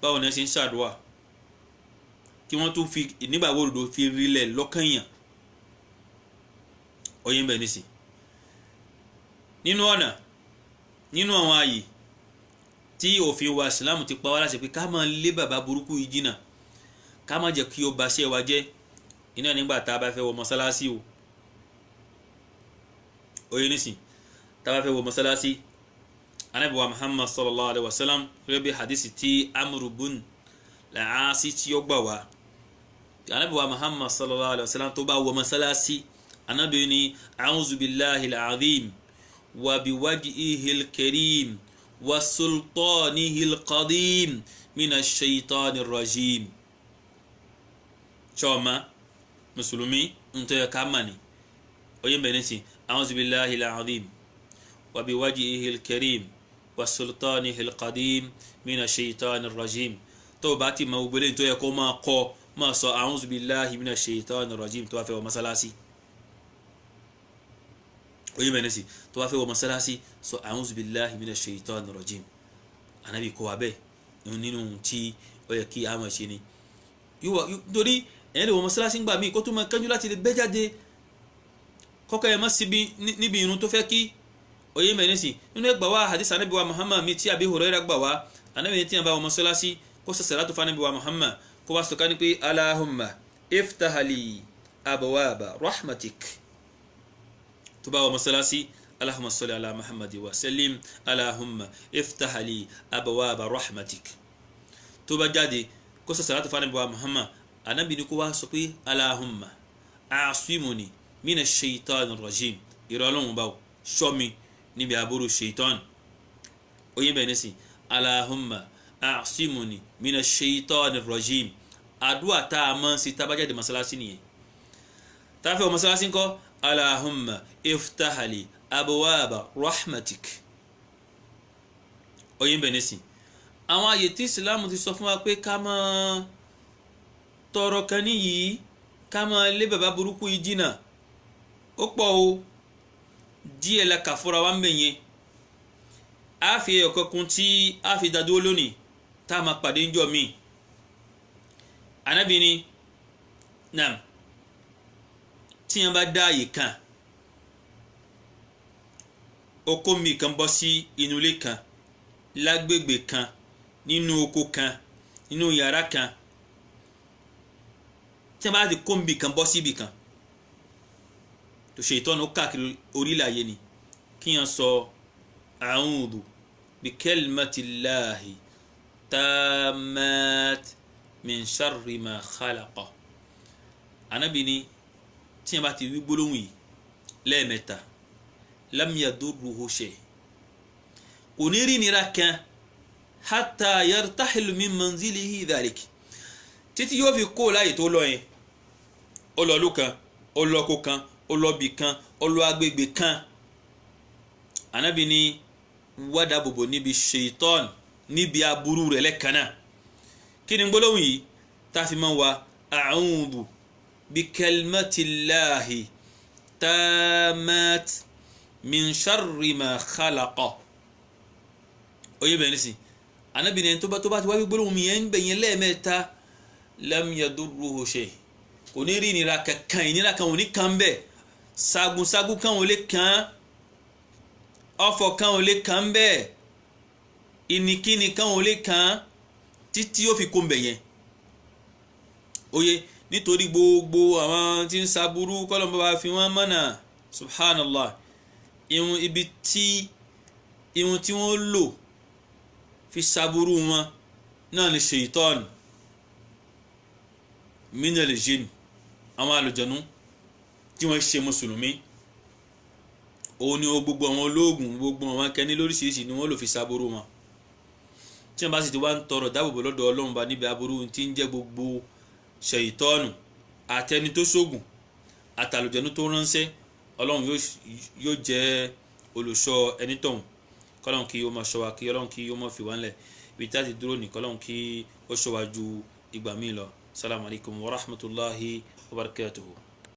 báwo ni wọ́n ṣe ń ṣàdúrà kí wọ́n tún fi nígbàgbọ́ òdodo fi rílẹ̀ lọ́kàn yàn oyè ń bẹ nísìn nínú ọ̀nà nínú àwọn ààyè tí òfin wa ìsìlámù ti pa wá láṣẹ pé ká máa lé bàbá burúkú yìí jìnnà ká má jẹ́ kí ó ba iṣẹ́ wa jẹ́ iná nígbà tá a bá fẹ́ wọ mọ́sálásí o oyè nísìn tá a bá fẹ́ wọ mọ́sálásí Ànábì wa Muhammad sallallahu alayhi wa sallam rẹ́ bí hadisi tí Amru bun al-Aasi tí ó gbà wá Ànábì wa Muhammad sallallahu alayhi wa sallam tó bá wọ mọ́sálásí Ànábì ní a'udhu billahi al-azim wa biwajhihi al-karim wa sultanihi al-qadim minash shaitani ar-rajim choma musulumi nto ya kamani oye benesi a'udhu billahi al-azim wa biwajhihi al-karim wa sultanihi al-qadim minash shaitani ar-rajim tó bá ti mọ̀ gbele nto ya kó máa kọ máa sọ a'udhu billahi minash shaitani ar-rajim tó wá fẹ́ wọ mọ́sálásí oye menesi tó wá fẹ́ wọ mọ́sálásí sọ a'udhu billahi minash shaitani rajim Ànábì kọ́ wa bẹ́ẹ̀ nínú tí ó yẹ kí a máa ṣe ni torí ẹ̀yẹ́ lè wọ mọ́sálásí gbà mí kó tó máa kánjú láti lè bẹ́ jáde kọ́kọ́ ẹ̀ má síbi níbi irun tó fẹ́ kí oye menesi nínú ẹgbà wá hadith Ànábì wa Muhammad mi tí Abi Hurairah gbà wá Ànábì ní tí a bá wọ mọ́sálásí kó ṣe salatu fún Ànábì wa Muhammad kó wá sọ ká ní pé Allahumma iftahali abwaba rahmatik tó bá wọ mọ́sálásí Allahumma salli ala Muhammad wa sallim Allahumma iftah li abwaba rahmatik tó bá jáde kó ṣe salatu fún Ànábì wa Muhammad Ànábì ní kó wá sọ pé Allahumma a'simuni minash shaitanir rajim ìrọ̀lọ́hun bá ṣọ́ mi níbi aburú shaitan oyin bẹ̀ ní sí Allahumma a'simuni minash shaitanir rajim àdúà tá a máa ń ṣe tá bá jáde mọ́sálásí nìyẹn tá a fẹ́ wọ mọ́sálásí ńkọ́ Allahumma iftah li abwaba rahmatik oyin benesi àwọn àyè tí Islam ti sọ fún wa pé ká máa tọrọ kan níyìí ká máa lé bàbá burúkú yìí jìnnà ó pọ̀ o díẹ̀ la kà fúnra wa ń bẹ̀ yẹn a fi ọ̀kọ̀kun tí a fi dádúró lónìí tá a máa pàdé ńjọ́ mi Ànábì ní naam tí wọ́n bá dá àyè kan oko mi kan bọ́ sí inú ilé kan lágbègbè kan nínú oko kan nínú yàrá kan tí wọ́n bá ti kóńbì kan bọ́ síbì kan tó ṣe ìtọ́nà káàkiri orílẹ̀ ayé ni kí wọ́n sọ a'udhu bi kalimatillahi tammat min sharri ma khalaqa Ànábì ní tí wọ́n bá ti wí gbólóhùn yìí lẹ́ẹ̀mẹ́ta lam yadurruhu shay kò ní rí nira kan hatta yartahilu min manzilihi dhalik títí yóò fi kó láyè tó lọ yẹn ó lọ ìlú kan ó lọ oko kan ó lọ ibì kan ó lọ agbègbè kan Ànábì ní wádà bòbò níbi ṣèitán níbi aburú rẹ̀ lẹ́ẹ̀kan náà kí ni gbólóhùn yìí tá a fi máa wá a'udhu bi kalimatillahi tammat min sharri ma khalaqa oye bẹ́ẹ̀ nísìn Ànábì ní tó bá ti wá bí gbólóhùn mi yẹn ń bẹ̀yẹn lẹ́ẹ̀mẹ́ta lam yadurruhu shay kò ní rí ìnira kankan ìnira kan ò ní kan bẹ́ẹ̀ sagunsagun kan ò lè kan ọ̀fọ̀ kan ò lè kan bẹ́ẹ̀ ìníkíni kan ò lè kan títí ó fi kó ń bẹ̀yẹn oye nítorí gbogbo àwọn tí ń saburú kọ́lọ́mọ́ bá fi wọ́n mọ́nà subhanallah ihun tí wọ́n lò fi saburú wọn náà ni ṣèitán minal jinn àwọn àlùjànnú tí wọ́n ṣe mùsùlùmí òun ni gbogbo àwọn ológun gbogbo àwọn akẹni lóríṣiríṣi ni wọ́n lò fi saburú wọn tí wọ́n bá sì ti wá ń tọrọ dáàbòbò lọ́dọ̀ Ọlọ́run bá níbi aburú tí ń jẹ́ gbogbo ṣèitánù àtẹni tó ṣógun àtàlùjànnú tó ránṣẹ́ Ọlọ́run yóò jẹ́ olùṣọ́ ẹni tọ̀hún kọ́lọ́run kí ó máa ṣọ́ wa kí Ọlọ́run kí ó máa fi wá ńlẹ̀ ibi tí a ti dúró ní kọ́lọ́run kí ó ṣọ́ wa ju ìgbà míì lọ. Assalamu alaikum wa rahmatullahi wa barakatuhu.